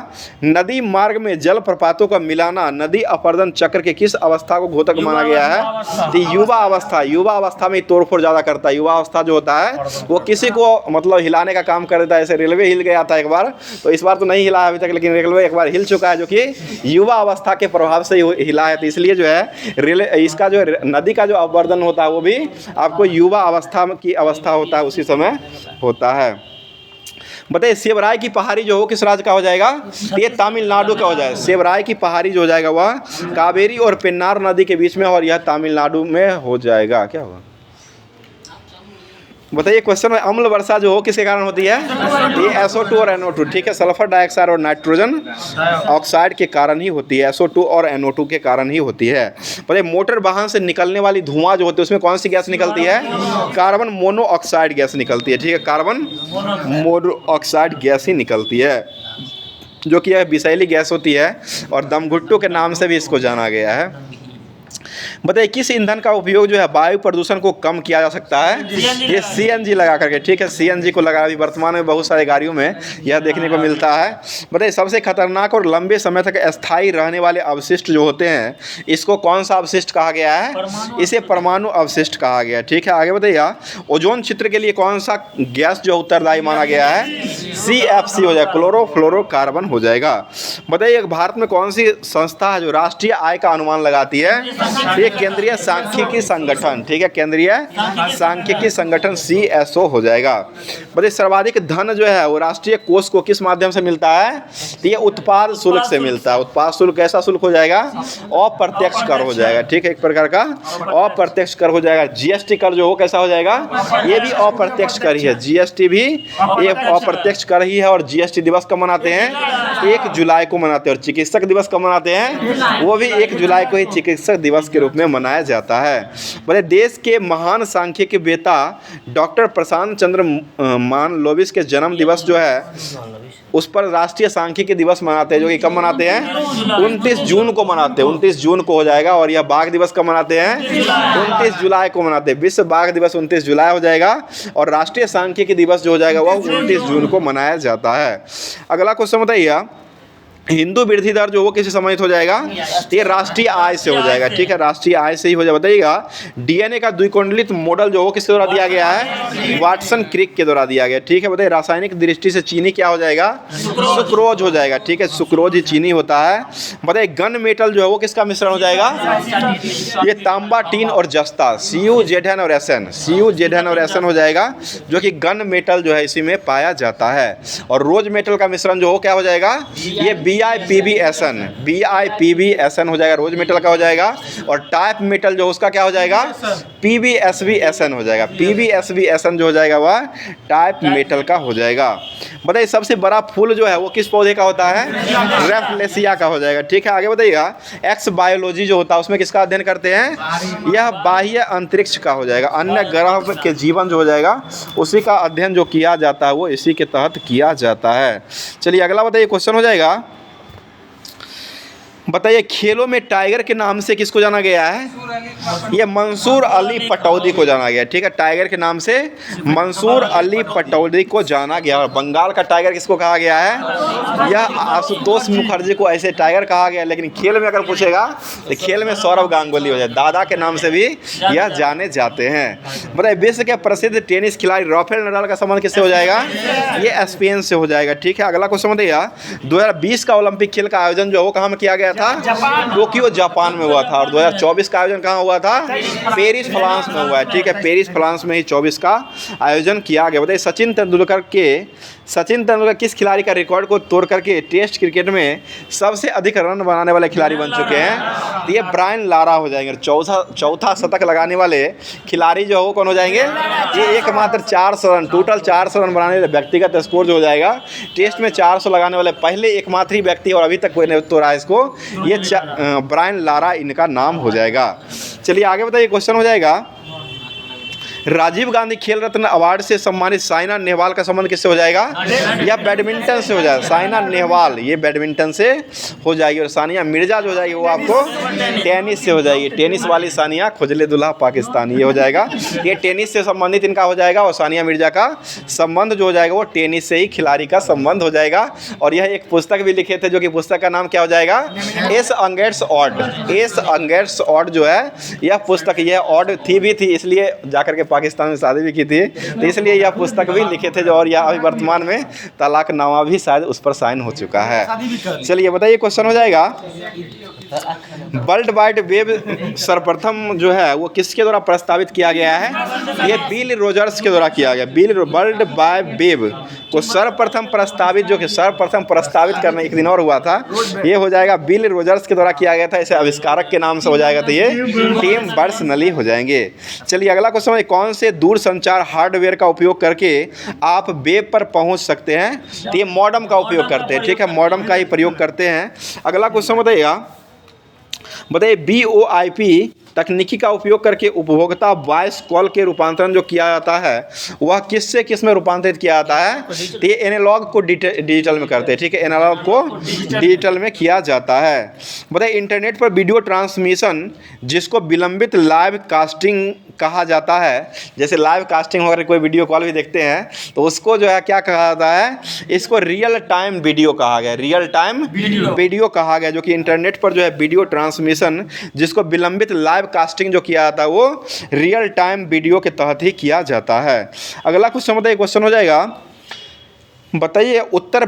नदी मार्ग में जल प्रपातों का मिलाना नदी अपरदन चक्र के किस अवस्था को घातक माना गया है? तो युवा अवस्था में तोड़फोड़ ज़्यादा करता है। युवा अवस्था जो होता है वो किसी को मतलब हिलाने का काम कर देता है। जैसे रेलवे हिल गया था एक बार, तो इस बार तो नहीं हिला अभी तक, लेकिन रेलवे एक बार हिल चुका है जो कि युवा अवस्था के प्रभाव से हिला है। तो इसलिए जो है इसका जो नदी का जो अपवर्दन होता है वो भी आपको युवा अवस्था की अवस्था होता है, उसी समय होता है। बताइए सेवराय की पहाड़ी जो हो किस राज्य का हो जाएगा? ये तमिलनाडु का हो जाएगा। सेवराय की पहाड़ी जो हो जाएगा वह कावेरी और पेन्नार नदी के बीच में, और यह तमिलनाडु में हो जाएगा। क्या होगा? बताइए क्वेश्चन में, अम्ल वर्षा जो हो किसके कारण होती है? ये SO2 और NO2, ठीक है, सल्फर डाइऑक्साइड और नाइट्रोजन ऑक्साइड के कारण ही होती है। SO2 और NO2 के कारण ही होती है। बताइए मोटर वाहन से निकलने वाली धुआं जो होती है उसमें कौन सी गैस निकलती है? कार्बन मोनोऑक्साइड गैस निकलती है, ठीक है, कार्बन मोनोऑक्साइड गैस ही निकलती है, जो कि यह विषैली गैस होती है, और दमघुट्टू के नाम से भी इसको जाना गया है। बताइए किस ईंधन का उपयोग जो है वायु प्रदूषण को कम किया जा सकता है? ये CNG लगा करके, ठीक है, CNG को लगा, अभी वर्तमान में बहुत सारे गाड़ियों में यह देखने को मिलता है। बताइए सबसे खतरनाक और लंबे समय तक अस्थायी रहने वाले अवशिष्ट जो होते हैं इसको कौन सा अवशिष्ट कहा गया है? इसे परमाणु अवशिष्ट कहा गया है, ठीक है। आगे बताइए ओजोन क्षेत्र के लिए कौन सा गैस जो उत्तरदायी माना गया है? CFC हो जाएगा, क्लोरोफ्लोरोकार्बन हो जाएगा। बताइए भारत में कौन सी संस्था है जो राष्ट्रीय आय का अनुमान लगाती है? ये केंद्रीय सांख्यिकी संगठन, ठीक है, केंद्रीय सांख्यिकी संगठन CSO हो जाएगा। बताइए सर्वाधिक धन जो है वो राष्ट्रीय कोष को किस माध्यम से मिलता है? ये उत्पाद शुल्क से मिलता है। उत्पाद शुल्क कैसा शुल्क हो जाएगा? अप्रत्यक्ष कर हो जाएगा, ठीक है, एक प्रकार का अप्रत्यक्ष कर हो जाएगा। GST कर जो हो कैसा हो जाएगा? ये भी अप्रत्यक्ष कर ही है, GST भी एक अप्रत्यक्ष कर ही है। और GST दिवस कब मनाते हैं? 1 जुलाई को मनाते हैं। और चिकित्सक दिवस कब मनाते हैं? वो भी 1 जुलाई को ही चिकित्सक दिवस के रूप में मनाया जाता है। बोले देश के महान सांख्यिकीवेत्ता डॉक्टर प्रशांत चंद्र मानलोविस के जन्म दिवस जो है उस पर राष्ट्रीय सांख्यिकी दिवस मनाते हैं, जो कि कब मनाते हैं? 29 जून को मनाते हैं, 29 जून को हो जाएगा। और यह बाघ दिवस कब मनाते हैं? 29 जुलाई को मनाते हैं। विश्व बाघ दिवस 29 जुलाई हो जाएगा, और राष्ट्रीय सांख्यिकी दिवस जो हो जाएगा वह 29 जून को मनाया जाता है। अगला क्वेश्चन बताइए, हिंदू वृद्धि दर जो वो किससे संबंधित हो जाएगा? ये राष्ट्रीय आय से हो जाएगा, ठीक है, राष्ट्रीय आय से ही हो जाएगा। बताइएगा DNA का द्विकुंडलित मॉडल जो वो किसके द्वारा दिया गया है? वाटसन क्रिक के द्वारा दिया गया, ठीक है। बताइए रासायनिक दृष्टि से चीनी क्या हो जाएगा? सुक्रोज हो जाएगा, ठीक है, सुक्रोज ही चीनी होता है। बताइए गन मेटल जो है वो किसका मिश्रण हो जाएगा? ये तांबा, टीन और जस्ता, CuZn और SN हो जाएगा, जो कि गन मेटल जो है इसी में पाया जाता है। और रोज मेटल का मिश्रण जो हो क्या हो जाएगा? ये BiPbSn हो जाएगा, रोज मेटल का हो जाएगा। और टाइप मेटल जो उसका क्या हो जाएगा? PbSbSn हो जाएगा, PbSbSn जो हो जाएगा वह टाइप मेटल का हो जाएगा। बताइए सबसे बड़ा फूल जो है वो किस पौधे का होता है? रेफ्लेसिया का हो जाएगा, ठीक है। आगे बताइएगा एक्स बायोलॉजी जो होता है उसमें किसका अध्ययन करते हैं? यह बाह्य अंतरिक्ष का हो जाएगा, अन्य ग्रह के जीवन जो हो जाएगा उसी का अध्ययन जो किया जाता है वो इसी के तहत किया जाता है। चलिए अगला बताइए क्वेश्चन हो जाएगा, बताइए खेलों में टाइगर के नाम से किसको जाना गया है? ये मंसूर अली पटौदी को जाना गया। ठीक है, टाइगर के नाम से मंसूर अली पटौदी को जाना गया। और बंगाल का टाइगर किसको कहा गया है? यह आशुतोष मुखर्जी को ऐसे टाइगर कहा गया। लेकिन खेल में अगर पूछेगा तो खेल में सौरव गांगुली हो जाए, दादा के नाम से भी यह जाने जाते हैं। बताइए विश्व के प्रसिद्ध टेनिस खिलाड़ी राफेल नडाल का संबंध किससे हो जाएगा? ये स्पेन से हो जाएगा। ठीक है, अगला क्वेश्चन बताइएगा 2020 का ओलंपिक खेल का आयोजन जो है वो कहाँ में किया गया था? टोक्यो जापान में हुआ था। और 2024 का आयोजन कहाँ हुआ था? पेरिस फ्रांस में हुआ है। ठीक है, पेरिस फ्रांस में ही 24 का आयोजन किया गया। बताइए सचिन तेंदुलकर किस खिलाड़ी का रिकॉर्ड को तोड़ करके टेस्ट क्रिकेट में सबसे अधिक रन बनाने वाले खिलाड़ी बन चुके हैं? तो ये ब्रायन लारा हो जाएंगे। चौथा शतक लगाने वाले खिलाड़ी जो हो कौन हो जाएंगे? ये एकमात्र 400 रन, टोटल 400 रन बनाने वाले व्यक्तिगत स्कोर जो हो जाएगा टेस्ट में 400 लगाने वाले पहले एकमात्र ही व्यक्ति, और अभी तक कोई नहीं तोड़ा इसको, ये ब्रायन लारा इनका नाम हो जाएगा। चलिए आगे बताइए, क्वेश्चन हो जाएगा राजीव गांधी खेल रत्न अवार्ड से सम्मानित साइना नेहवाल का संबंध किससे हो जाएगा? या बैडमिंटन से हो जाएगा। साइना नेहवाल ये बैडमिंटन से हो जाएगी। और सानिया मिर्जा जो हो जाएगी वो आपको टेनिस से हो जाएगी। टेनिस वाली सानिया खुजले दुल्हा पाकिस्तानी, ये हो जाएगा। ये टेनिस से संबंधित इनका हो जाएगा। और सानिया मिर्जा का संबंध जो हो जाएगा वो टेनिस से ही खिलाड़ी का संबंध हो जाएगा। और यह एक पुस्तक भी लिखे थे, जो कि पुस्तक का नाम क्या हो जाएगा? एस अंगेट्स ऑड जो है यह पुस्तक, यह ऑड थी, इसलिए जाकर के पाकिस्तान में शादी भी की थी, तो इसलिए यह पुस्तक भी लिखे थे। जो और यह अभी वर्तमान में तलाकनामा भी शायद उस पर साइन हो चुका है। चलिए बताइए, क्वेश्चन हो जाएगा वर्ल्ड वाइड वेब सर्वप्रथम जो है वो किसके द्वारा प्रस्तावित किया गया है? ये बिल रोजर्स के द्वारा किया गया। वर्ल्ड वाइड वेब को सर्वप्रथम प्रस्तावित करने एक दिन और हुआ था, ये हो जाएगा बिल रोजर्स के द्वारा किया गया था। इसे आविष्कारक के नाम से हो जाएगा, तो ये टिम बर्नर्स-ली हो जाएंगे। चलिए अगला क्वेश्चन है कौन से दूर संचार हार्डवेयर का उपयोग करके आप वेब पर पहुंच सकते हैं? तो ये मॉडेम का उपयोग करते हैं। ठीक है, मॉडेम का ही प्रयोग करते हैं। अगला क्वेश्चन बताइए VoIP तकनीकी का उपयोग करके उपभोक्ता वॉइस कॉल के रूपांतरण जो किया जाता है वह किससे किस में रूपांतरित किया जाता है? तो ये एनालॉग को डिजिटल में करते हैं। ठीक है, एनालॉग को डिजिटल में किया जाता है। बताइए इंटरनेट पर वीडियो ट्रांसमिशन जिसको विलंबित लाइव कास्टिंग कहा जाता है, जैसे लाइव कास्टिंग होकर कोई वीडियो कॉल भी देखते हैं तो उसको जो है क्या कहा जाता है? इसको रियल टाइम वीडियो कहा गया। रियल टाइम वीडियो कहा गया, जो कि इंटरनेट पर जो है वीडियो ट्रांसमिशन जिसको विलंबित लाइव कास्टिंग जो किया जाता है वो रियल टाइम वीडियो के तहत ही किया जाता है। अगला क्वेश्चन हो जाएगा बताइए उत्तर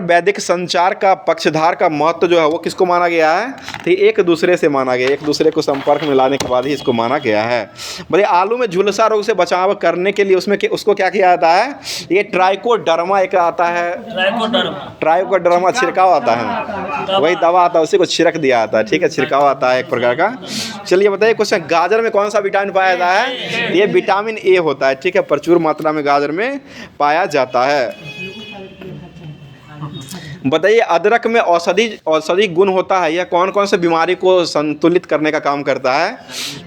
वैदिक संचार का पक्षधार का महत्व जो है वो किसको माना गया है? तो एक दूसरे से माना गया, एक दूसरे को संपर्क में लाने के बाद ही इसको माना गया है। बताइए आलू में झुलसा रोग से बचाव करने के लिए उसको क्या किया जाता है? ये ट्राइकोडर्मा एक आता है, ट्राइकोडर्मा छिड़काव आता है, वही दवा आता है, उसी को छिड़क दिया जाता है। ठीक है, छिड़काव आता है एक प्रकार का। चलिए बताइए क्वेश्चन गाजर में कौन सा विटामिन पाया जाता है? ये विटामिन ए होता है। ठीक है, प्रचुर मात्रा में गाजर में पाया जाता है। बताइए अदरक में औषधि गुण होता है, यह कौन कौन से बीमारी को संतुलित करने का काम करता है?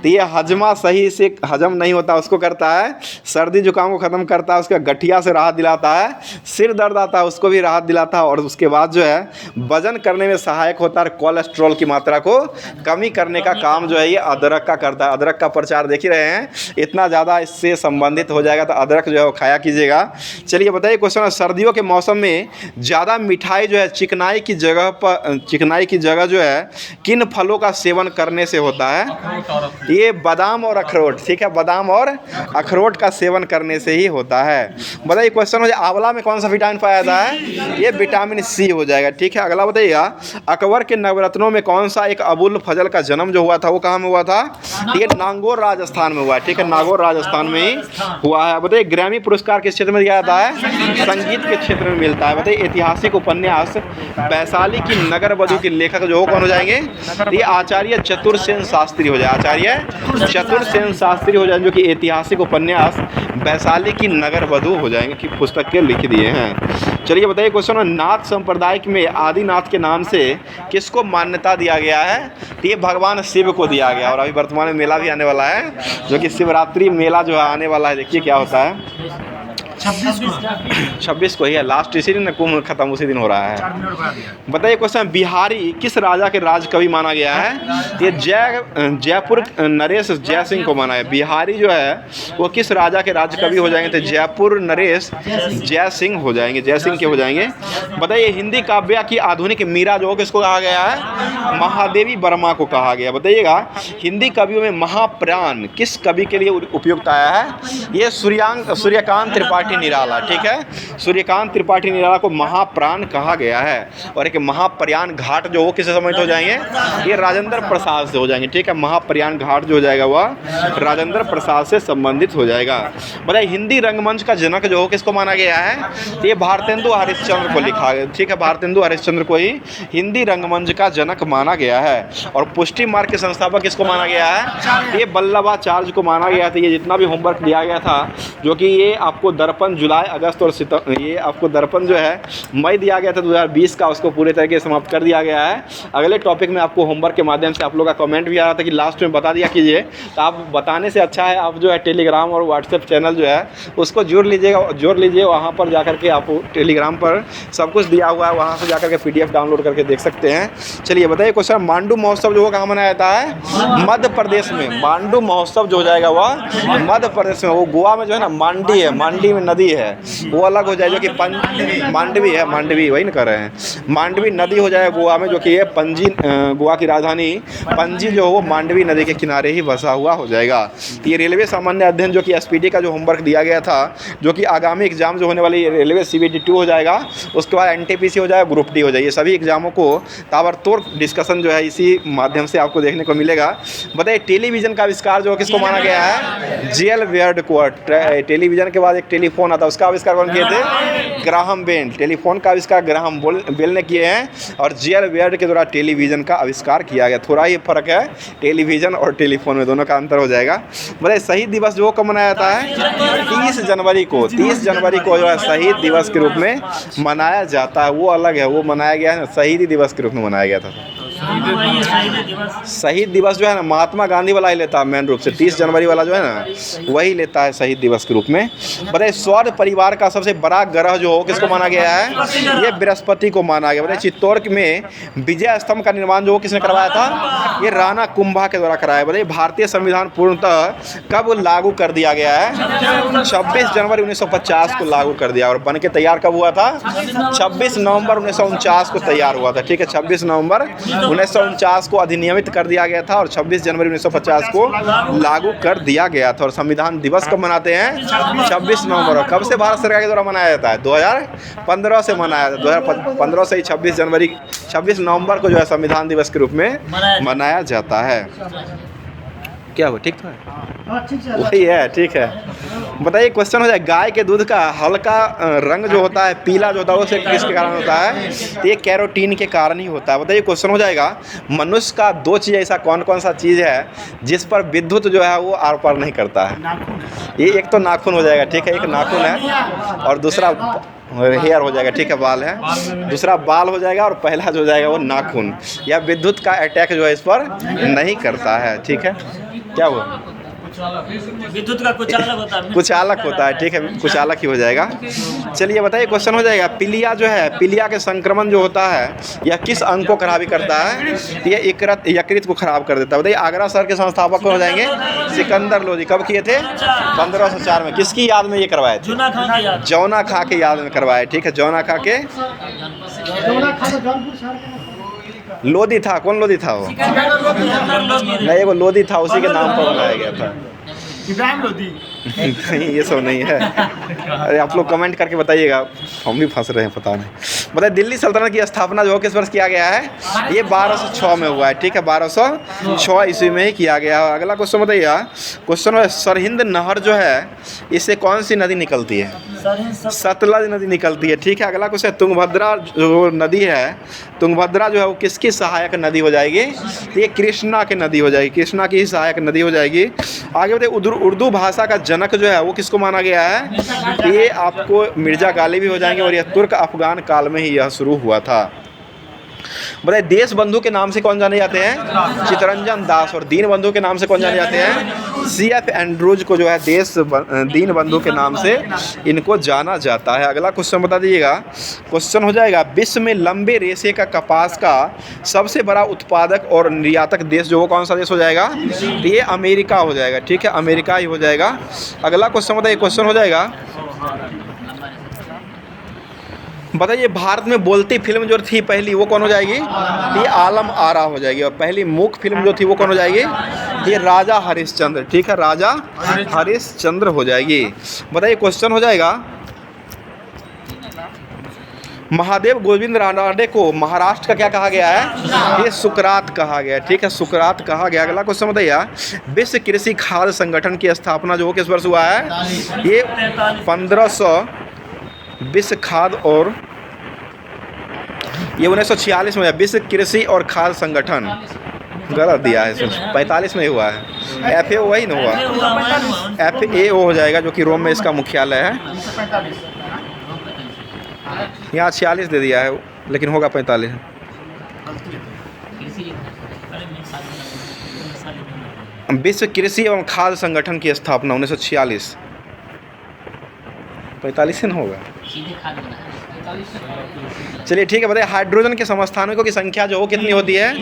तो ये हजमा सही से हजम नहीं होता उसको करता है, सर्दी जुकाम को ख़त्म करता है, उसका गठिया से राहत दिलाता है, सिर दर्द आता है उसको भी राहत दिलाता है, और उसके बाद जो है वजन करने में सहायक होता है, कोलेस्ट्रॉल की मात्रा को कमी करने का काम जो है ये अदरक का करता है। अदरक का प्रचार देख ही रहे हैं, इतना ज़्यादा इससे संबंधित हो जाएगा तो अदरक जो है वो खाया कीजिएगा। चलिए बताइए क्वेश्चन सर्दियों के मौसम में ज़्यादा मिठाई जो है चिकनाई की जगह जो है किन फलों का सेवन करने से होता है? ये बादाम और अखरोट। ठीक है, बादाम और अखरोट का सेवन करने से ही होता है। बताइए क्वेश्चन हो जाए आंवला में कौन सा विटामिन पाया जाता है? ये विटामिन सी हो जाएगा। ठीक है, अगला बताइएगा अकबर के नवरत्नों में कौन सा एक अबुल फजल का जन्म जो हुआ था वो कहाँ में हुआ था? ये नागौर राजस्थान में हुआ है। ठीक है, नागौर राजस्थान में ही हुआ है। बताइए ग्रैमी पुरस्कार किस क्षेत्र में दिया जाता है? संगीत के क्षेत्र में मिलता है। बताइए ऐतिहासिक उपन्यास वैशाली की नगर वधू के लेखक जो हो कौन हो जाएंगे? ये आचार्य चतुरसेन शास्त्री हो जाए, आचार्य चतुरसेन शास्त्री हो जाएंगे, जो कि ऐतिहासिक उपन्यास वैशाली की नगर वधू हो जाएंगे की पुस्तक के लिख दिए हैं। चलिए बताइए क्वेश्चन नाथ संप्रदाय में आदिनाथ के नाम से किसको मान्यता दिया गया है? तो ये भगवान शिव को दिया गया। और अभी वर्तमान में मेला भी आने वाला है, जो कि शिवरात्रि मेला जो है आने वाला है। देखिए क्या होता है। 26 को ही है लास्ट, इसी दिन कुंभ खत्म उसी दिन हो रहा है। बताइए क्वेश्चन, बिहारी किस राजा के राज कवि माना गया है? ये जयपुर नरेश जय सिंह को माना है। बिहारी जो है वो किस राजा के राज कवि हो जाएंगे? तो जयपुर नरेश जय सिंह हो जाएंगे, जय सिंह के हो जाएंगे। बताइए हिंदी काव्य की आधुनिक मीरा जो किसको कहा गया है? महादेवी वर्मा को कहा गया। बताइएगा हिंदी कवियों में महाप्राण किस कवि के लिए उपयुक्त आया है? ये सूर्यकांत त्रिपाठी निराला, ठीक है, सूर्यकांत त्रिपाठी निराला को महाप्राण कहा गया है। और एक महाप्रयाण घाट जो वो किससे संबंधित हो जाएंगे? ये राजेंद्र प्रसाद से हो जाएंगे, ठीक है, महाप्रयाण घाट जो हो जाएगा वह राजेंद्र प्रसाद से संबंधित हो जाएगा। बताइए हिंदी रंगमंच का जनक जो हो किसको माना गया है? ये भारतेंदु हरिश्चंद्र को लिखा गया, ठीक है, भारतेंदु हरिश्चंद्र को ही हिंदी रंगमंच का जनक माना गया है। और पुष्टि मार्ग के संस्थापक किसको माना गया है? ये वल्लभाचार्य को माना गया था। ये जितना भी होमवर्क दिया गया था जो कि ये आपको दर्पण जुलाई अगस्त और सितंबर, ये आपको दर्पण जो है मई दिया गया था 2020 का, उसको पूरे तरीके से समाप्त कर दिया गया है। अगले टॉपिक में आपको होमवर्क के माध्यम से आप लोग का कमेंट भी आ रहा था कि लास्ट में बता दिया कीजिए, तो आप बताने से अच्छा है आप जो है टेलीग्राम और व्हाट्सएप चैनल जो है उसको जोड़ लीजिए। वहाँ पर जाकर के आप टेलीग्राम पर सब कुछ दिया हुआ है, वहाँ से जाकर के PDF डाउनलोड करके देख सकते हैं। चलिए बताइए क्वेश्चन, मांडू महोत्सव जो कहाँ मनाया जाता है? मध्य प्रदेश में। मांडू महोत्सव जो हो जाएगा वह मध्य प्रदेश में, वो गोवा में जो है ना मांडी है, मांडी में नदी है वो अलग हो जाएगा, जो कि मांडवी है, मांडवी वही ना कर रहे हैं, मांडवी नदी हो जाएगा गोवा में, जो कि ये पणजी, गोवा की राजधानी पणजी जो वो मांडवी नदी के किनारे ही बसा हुआ हो जाएगा। ये रेलवे सामान्य अध्ययन जो कि SPD का जो होमवर्क दिया गया था, जो कि आगामी एग्जाम जो होने वाली रेलवे CBT 2 हो जाएगा, उसके बाद NTPC हो जाएगा, ग्रुप D हो जाएगी। सभी एग्जामों को ताबड़तोड़ डिस्कशन जो है इसी माध्यम से आपको देखने को मिलेगा। बताइए टेलीविज़न का आविष्कार जो किसको माना गया है? JL बेयर को। टेलीविज़न के बाद एक टेलीफोन आता है, उसका आविष्कार कौन किए थे? Graham bell. टेलीफोन का आविष्कार ग्राहम बेल ने किए हैं और JL बेयर के द्वारा टेलीविज़न का आविष्कार किया गया। थोड़ा ही फर्क है टेलीविज़न और टेलीफोन में, दोनों का अंतर हो जाएगा। बताइए शहीद दिवस जो कब मनाया जाता है? 30 जनवरी को। 30 जनवरी को जो है शहीद दिवस के रूप में मनाया जाता है, वो अलग है, वो मनाया गया है ना, शहीदी दिवस के रूप में मनाया गया था। शहीद दिवस जो है ना महात्मा गांधी वाला ही लेता है मेन रूप से, 30 जनवरी वाला जो है ना वही लेता है शहीद दिवस के रूप में। बताइए सौर परिवार का सबसे बड़ा ग्रह जो हो किसको माना गया है? ये बृहस्पति को माना गया। बताइए चित्तौड़ में विजय स्तंभ का निर्माण जो किसने करवाया था? ये राणा कुंभा के द्वारा कराया। बताइए भारतीय संविधान पूर्णतः कब लागू कर दिया गया है? 26 जनवरी 1950 को लागू कर दिया। और बन के तैयार कब हुआ था? 26 नवंबर 1949 को तैयार हुआ था, ठीक है, 26 नवंबर 1949 को अधिनियमित कर दिया गया था और 26 जनवरी 1950 को लागू कर दिया गया था। और संविधान दिवस कब मनाते हैं? 26 नवंबर। और कब से भारत सरकार के द्वारा मनाया जाता है? 2015 से मनाया जाता है। 2015 से ही 26 नवंबर को जो है संविधान दिवस के रूप में मनाया जाता है। क्या हुआ? ठीक तो है, वही है, ठीक है। बताइए क्वेश्चन हो जाए, गाय के दूध का हल्का रंग जो होता है, पीला जो होता है, वो किसके कारण होता है? तो ये कैरोटीन के कारण ही होता है। बताइए क्वेश्चन हो जाएगा, मनुष्य का 2 चीज़ ऐसा कौन कौन सा चीज़ है जिस पर विद्युत जो है वो आर पार नहीं करता है? ये एक तो नाखून हो जाएगा, ठीक है, एक नाखून है, और दूसरा हेयर हो जाएगा, ठीक है, बाल है, दूसरा बाल हो जाएगा, और पहला जो हो जाएगा वो नाखून। या विद्युत का अटैक जो है इस पर नहीं करता है, ठीक है। क्या हुआ? विद्युत का कुछ अलग होता है, कुछ अलग होता है, ठीक है, कुछ अलग ही हो जाएगा। चलिए बताइए क्वेश्चन हो जाएगा, पीलिया जो है, पीलिया के संक्रमण जो होता है यह किस अंग को खराबी करता है? ये यकृत को खराब कर देता है। बताइए आगरा शहर के संस्थापक कौन हो जाएंगे? सिकंदर लोधी। कब किए थे? 1504 में। किसकी याद में ये करवाए थे? जौना खां के याद में करवाए, ठीक है, जौना खां के। लोधी था, कौन लोधी था वो? नहीं, वो लोधी था, उसी के नाम पर बनाया गया था। इब्राहिम लोधी। नहीं, ये सब नहीं है। अरे आप लोग कमेंट करके बताइएगा, हम भी फंस रहे हैं, पता नहीं। बताइए दिल्ली सल्तनत की स्थापना जो किस वर्ष किया गया है? ये 1206 में हुआ है, ठीक है, 1206 ईस्वी में ही किया गया है। अगला क्वेश्चन बताइए, क्वेश्चन है सरहिंद नहर जो है इससे कौन सी नदी निकलती है? सतलज नदी निकलती है, ठीक है। अगला क्वेश्चन, तुंगभद्रा जो नदी है, तुंगभद्रा जो है वो किसकी सहायक नदी हो जाएगी? तो ये कृष्णा की नदी हो जाएगी, कृष्णा की ही सहायक नदी हो जाएगी। आगे बताइए उर्दू भाषा का जनक जो है वो किसको माना गया है? ये आपको मिर्जा गालिब भी हो जाएंगे, और यह तुर्क अफगान काल में ही यह शुरू हुआ था। बताइए देश बंधु के नाम से कौन जाने जाते हैं? चित्तरंजन दास। और दीन बंधु के नाम से कौन जाने जाते हैं? CF एंड्रूज को जो है दीन बंधु के नाम से इनको जाना जाता है। अगला क्वेश्चन बता दीजिएगा। क्वेश्चन हो जाएगा, विश्व में लंबे रेशे का कपास का सबसे बड़ा उत्पादक और निर्यातक देश जो वो कौन सा देश हो जाएगा? तो ये अमेरिका हो जाएगा। ठीक है, अमेरिका ही हो जाएगा। अगला क्वेश्चन बताइए, क्वेश्चन हो जाएगा, बताइए भारत में बोलती फिल्म जो थी पहली वो कौन हो जाएगी? ये आलम आरा हो जाएगी। और पहली मूक फिल्म जो थी वो कौन हो जाएगी? ये राजा हरिश्चंद्र। ठीक है, राजा हरिश्चंद्र हो जाएगी। बताइए क्वेश्चन हो जाएगा, महादेव गोविंद रानडे को महाराष्ट्र का क्या कहा गया है? ये सुकरात कहा गया। ठीक है, सुकरात कहा गया। अगला क्वेश्चन बताइए, विश्व कृषि खाद्य संगठन की स्थापना जो किस वर्ष हुआ है? ये 1500 विश्व खाद्य और ये 1946 में विश्व कृषि और खाद्य संगठन गलत दिया है, 45 में हुआ है। FAO वही ना हुआ, FAO हो जाएगा जो कि रोम में इसका मुख्यालय है। यहाँ 46 दे दिया है लेकिन होगा 45। विश्व कृषि एवं खाद्य संगठन की स्थापना 1946, 45 से न होगा। चलिए ठीक है, बताइए हाइड्रोजन के समस्थानिकों की संख्या जो हो कितनी होती है?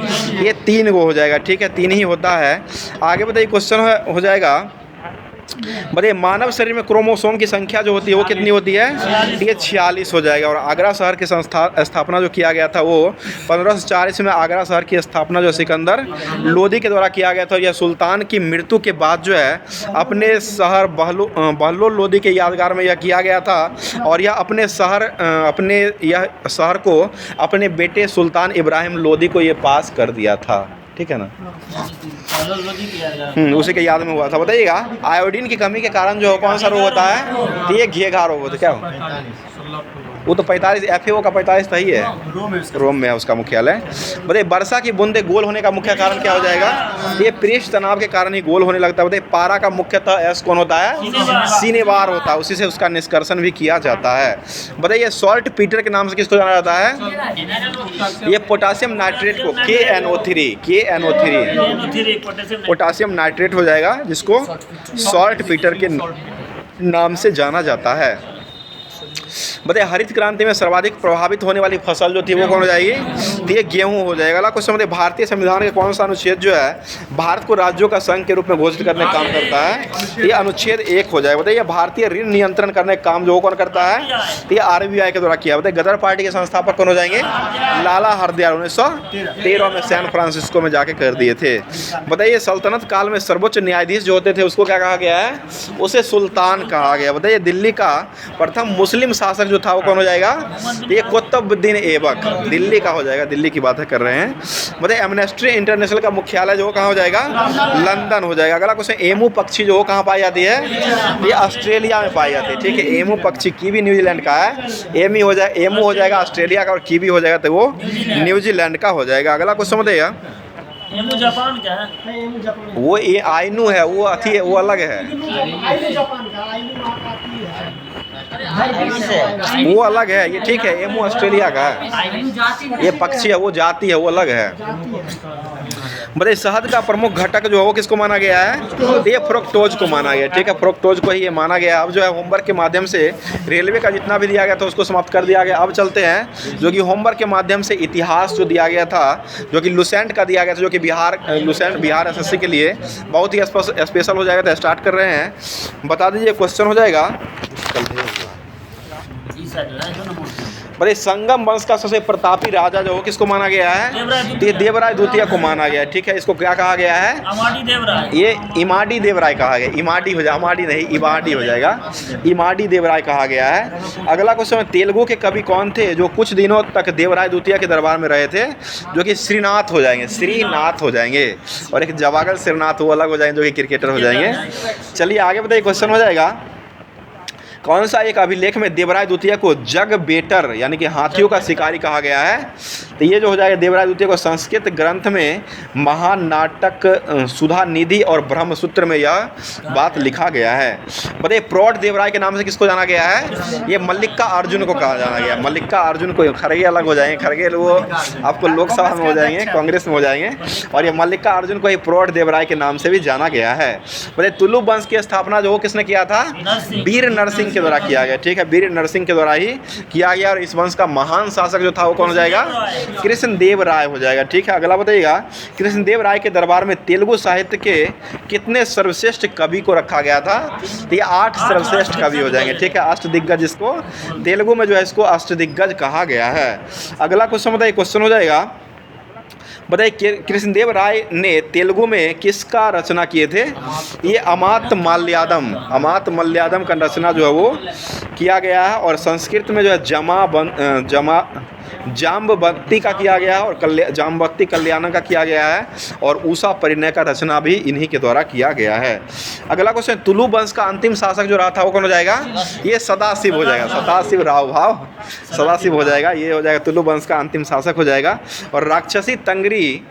ये 3 को हो जाएगा। ठीक है, 3 ही होता है। आगे बताइए क्वेश्चन हो जाएगा, बताइए मानव शरीर में क्रोमोसोम की संख्या जो होती है वो कितनी होती है? ये 46 हो जाएगा। और आगरा शहर की स्थापना जो किया गया था वो 1540 में आगरा शहर की स्थापना जो सिकंदर लोदी के द्वारा किया गया था। यह सुल्तान की मृत्यु के बाद जो है अपने शहर बहलोल लोदी के यादगार में यह किया गया था। और यह अपने शहर को अपने बेटे सुल्तान इब्राहिम लोदी को ये पास कर दिया था। ठीक है ना, उसी के याद में हुआ था। बताइएगा आयोडीन की कमी के कारण जो कौन सा रोग होता है? ये घेघा रोग होता है। क्या वो तो 45 FAO का 45 सही है, रोम में है उसका मुख्यालय। बताइए वर्षा की बूंदे गोल होने का मुख्य कारण क्या हो जाएगा? ये पृष्ठ तनाव के कारण ही गोल होने लगता है। बताइए पारा का मुख्यतः S कौन होता है? सीनेवार होता है, उसी से उसका निष्कर्षण भी किया जाता है। बताइए सॉल्ट पीटर के नाम से किसको जाना जाता है? ये पोटासियम नाइट्रेट को KNO3 पोटासियम नाइट्रेट हो जाएगा, जिसको सॉल्ट पीटर के नाम से जाना जाता है। बताइए हरित क्रांति में सर्वाधिक प्रभावित होने वाली फसल जो थी वो कौन हो जाएगी? तो ये गेहूं हो जाएगा। अगला क्वेश्चन बताइए भारतीय संविधान के कौन सा अनुच्छेद जो है भारत को राज्यों का संघ के रूप में घोषित करने का काम करता है? ये अनुच्छेद 1 हो जाएगा। बताइए भारतीय ऋण नियंत्रण करने का काम जो कौन करता है? तो ये RBI के द्वारा किया। बताइए गदर पार्टी के संस्थापक कौन हो जाएंगे? लाला हरदयाल 1913 में सैन फ्रांसिस्को में जाके कर दिए थे। बताइए सल्तनत काल में सर्वोच्च न्यायाधीश जो होते थे उसको क्या कहा गया है? उसे सुल्तान कहा गया। बताइए दिल्ली का प्रथम मुस्लिम शासक जो था वो कौन हो जाएगा? ये कुतुबुद्दीन ऐबक, दिल्ली का हो जाएगा। दिल्ली की बातें कर रहे हैं। बताइए एमनेस्टी इंटरनेशनल का मुख्यालय जो कहाँ हो जाएगा? लंदन हो जाएगा। अगला क्वेश्चन एमू पक्षी जो कहाँ पाई जाती है? ये ऑस्ट्रेलिया में पाई जाती है। ठीक है, एमू पक्षी कीवी न्यूजीलैंड का है। एमू हो जाएगा ऑस्ट्रेलिया का और कीवी हो जाएगा तो वो न्यूजीलैंड का हो जाएगा। अगला क्वेश्चन बताइएगा, एमू जापान क्या है? वो ये आइनू है, वो अथी है, वो अलग है, वो अलग है। ये ठीक है, एमू ऑस्ट्रेलिया का है, ये पक्षी है, वो जाति है, वो अलग है। बताइए शहद का प्रमुख घटक जो है वो किसको माना गया है? ये फ्रुक्टोज को माना गया। ठीक है, फ्रुक्टोज को ही ये माना गया। अब जो है होमवर्क के माध्यम से रेलवे का जितना भी दिया गया था उसको समाप्त कर दिया गया। अब चलते हैं जो कि होमवर्क के माध्यम से इतिहास जो दिया गया था, जो कि लुसेंट का दिया गया था, जो कि बिहार SSC के लिए बहुत ही स्पेशल हो जाएगा। तो स्टार्ट कर रहे हैं, बता दीजिए क्वेश्चन हो जाएगा। बड़े संगम वंश का सबसे प्रतापी राजा जो किसको माना गया है? देवराय द्वितीय को माना गया है। ठीक है, इसको क्या कहा गया है? ये इमाडी देवराय कहा गया। इमाडी हो जाएगा, इमाडी नहीं, इमाडी हो जाएगा। इमाडी देवराय कहा गया है। अगला क्वेश्चन, तेलुगु के कवि कौन थे जो कुछ दिनों तक देवराय द्वितीय के दरबार में रहे थे? जो कि श्रीनाथ हो जाएंगे, श्रीनाथ हो जाएंगे। और एक जवाहर श्रीनाथ वो अलग हो जाएंगे जो कि क्रिकेटर हो जाएंगे। चलिए आगे बताइए, क्वेश्चन हो जाएगा कौन सा एक अभिलेख में देवराय द्वितीय को जग बेटर यानी कि हाथियों का शिकारी कहा गया है? तो ये जो हो जाएगा देवराय द्वितीय को संस्कृत ग्रंथ में महानाटक सुधा निधि और ब्रह्मसूत्र में यह बात लिखा गया है। बताइए प्रौढ़ देवराय के नाम से किसको जाना गया है? ये मल्लिका अर्जुन को कहा जाना गया। मल्लिका अर्जुन को, खड़गे अलग हो जाएंगे, खड़गे वो आपको लोकसभा में हो जाएंगे, कांग्रेस में हो जाएंगे, और ये मल्लिका अर्जुन को ही प्रौढ़ देवराय के नाम से भी जाना गया है। बताइए तुलु वंश की स्थापना जो किसने किया था? वीर नरसिंह के द्वारा किया गया। ठीक है, वीर नरसिंह के द्वारा ही किया गया। और इस वंश का महान शासक जो था वो कौन हो जाएगा? कृष्णदेव राय हो जाएगा। ठीक है, अगला बताइएगा कृष्णदेव राय के दरबार में तेलुगु साहित्य के कितने सर्वश्रेष्ठ कवि को रखा गया था? तो ये 8 सर्वश्रेष्ठ कवि हो जाएंगे। ठीक है, अष्टदिग्गज, इसको तेलुगु में जो है इसको अष्टदिग्गज कहा गया है। अगला क्वेश्चन बताइए, क्वेश्चन हो जाएगा बताइए कृष्णदेव राय ने तेलुगु में किसका रचना किए थे? ये अमात्य मलयालम का रचना जो है वो किया गया है। और संस्कृत में जो है जाम्बवती का किया गया है और जाम्बवती कल्याण का किया गया है। और उषा परिणय का रचना भी इन्हीं के द्वारा किया गया है। अगला क्वेश्चन, तुलु वंश का अंतिम शासक जो रहा था वो कौन हो जाएगा? ये सदाशिव हो जाएगा। सदाशिव राव भाव सदाशिव हो जाएगा। ये हो जाएगा तुलु वंश का अंतिम शासक हो जाएगा। और राक्षसी तंगरी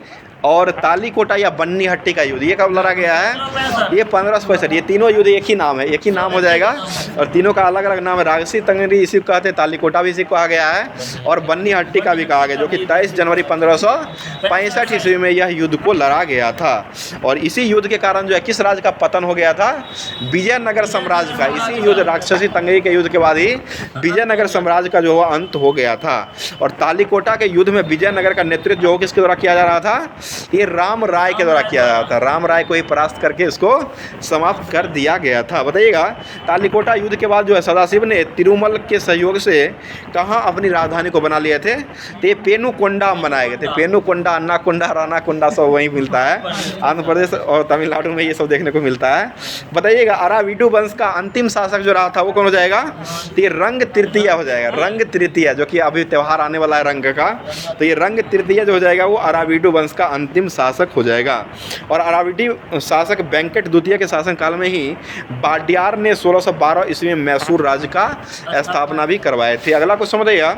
और तालीकोटा या बन्नी हट्टी का युद्ध ये कब लड़ा गया है? ये 1565। ये तीनों युद्ध एक ही नाम है, एक ही नाम हो जाएगा। और तीनों का अलग अलग नाम है। राक्षसी तंगरी इसी को कहते हैं, तालीकोटा भी इसी को कहा गया है, और बन्नी हट्टी का भी कहा गया, जो कि 23 जनवरी 1565 ईस्वी में यह युद्ध को लड़ा गया था। और इसी युद्ध के कारण जो है किस राज्य का पतन हो गया था? विजयनगर साम्राज्य का। इसी युद्ध राक्षसी तंगरी के युद्ध के बाद ही विजयनगर साम्राज्य का जो अंत हो गया था। और तालीकोटा के युद्ध में विजयनगर का नेतृत्व जो किसके द्वारा किया जा रहा था? ये राम राय के द्वारा किया जाता है। राम राय को ही परास्त करके इसको समाप्त कर दिया गया था। बताइएगा तालीकोटा युद्ध के बाद जो है सदाशिव ने तिरुमल के सहयोग से कहाँ अपनी राजधानी को बना लिए थे? तो ये पेनुकोंडा बनाए गए थे। पेनुकोंडा, अन्नाकोंडा, रानाकोंडा सब वहीं मिलता है। आंध्र प्रदेश और तमिलनाडु में ये सब देखने को मिलता है। बताइएगा अराविडु वंश का अंतिम शासक जो रहा था वो कौन हो जाएगा? तो ये रंग तृतीया हो जाएगा। रंग तृतीया, जो कि अभी त्यौहार आने वाला है रंग का, तो ये रंग तृतीया जो हो जाएगा वो अराविडु वंश का अंतिम शासक हो जाएगा। और अराविडी शासक वेंकट द्वितीय के शासनकाल में ही बाड्यार ने 1612 ईस्वी में मैसूर राज्य का स्थापना भी करवाए थे। अगला क्वेश्चन बताइएगा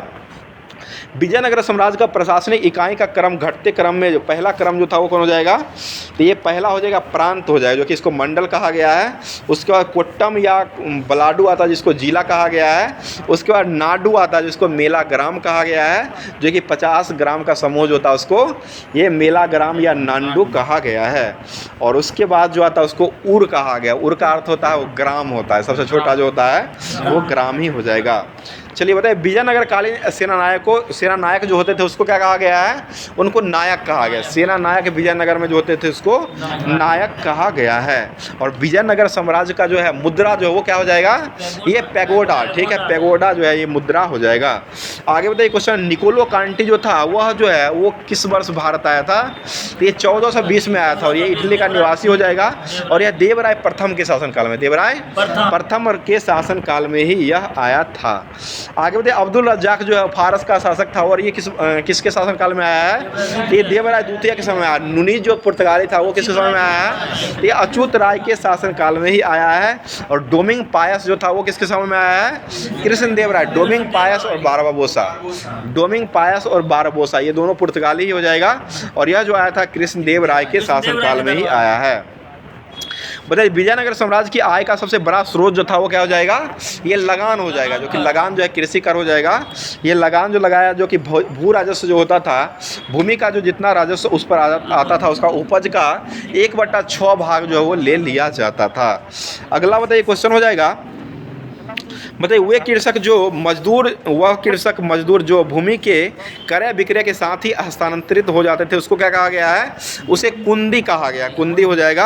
विजयनगर साम्राज्य का प्रशासनिक इकाई का क्रम घटते क्रम में जो पहला क्रम जो था वो कौन हो जाएगा? तो ये पहला हो जाएगा प्रांत हो जाएगा, जो कि इसको मंडल कहा गया है। उसके बाद कोट्टम या बलाडू आता है जिसको जिला कहा गया है। उसके बाद नाडू आता है जिसको मेला ग्राम कहा गया है, जो कि 50 ग्राम का समूह जो होता है उसको ये मेला ग्राम या नांडू कहा गया है। और उसके बाद जो आता है उसको उर कहा गया। उर का अर्थ होता है वो ग्राम होता है, सबसे छोटा जो होता है वो ग्राम ही हो जाएगा। चलिए बताइए विजयनगर कालीन सेनानायक जो होते थे उसको क्या कहा गया है? उनको नायक कहा गया। सेना नायक विजयनगर में जो होते थे उसको नायक कहा गया है। और विजयनगर साम्राज्य का जो है मुद्रा जो है वो क्या हो जाएगा? ये पैगोडा। ठीक है, पैगोडा जो है ये मुद्रा हो जाएगा। आगे बताइए क्वेश्चन, निकोलो कांटी जो था वह जो है वो किस वर्ष भारत आया था? तो ये 1420 में आया था और ये इटली का निवासी हो जाएगा। और यह देवराय प्रथम के शासनकाल में, देवराय प्रथम के शासनकाल में ही यह आया था। आगे बताइए अब्दुल रज्जाक जो है फारस का शासक था और ये किसके शासनकाल में आया है? ये देवराय द्वितीय के समय में आया। नुनीज जो पुर्तगाली था वो किसके समय में आया है? ये अच्युत राय के शासनकाल में ही आया है। और डोमिंग पायस जो था वो किसके समय में आया है? कृष्णदेव राय। डोमिंग पायस और बारबाबोसा, डोमिंग पायस और बारबोसा ये दोनों पुर्तगाली ही हो जाएगा। और यह जो आया था कृष्णदेव राय के शासनकाल में ही आया है। बताइए विजयनगर साम्राज्य की आय का सबसे बड़ा स्रोत जो था वो क्या हो जाएगा? ये लगान हो जाएगा, जो कि लगान जो है कृषि कर हो जाएगा। ये लगान जो लगाया जो कि भू राजस्व जो होता था, भूमि का जो जितना राजस्व उस पर आता था उसका उपज का 1/6 भाग जो है वो ले लिया जाता था। अगला बताइए क्वेश्चन हो जाएगा बताइए वह कृषक मजदूर जो भूमि के क्रय विक्रय के साथ ही हस्तांतरित हो जाते थे उसको क्या कहा गया है? उसे कुंदी कहा गया, कुंदी हो जाएगा।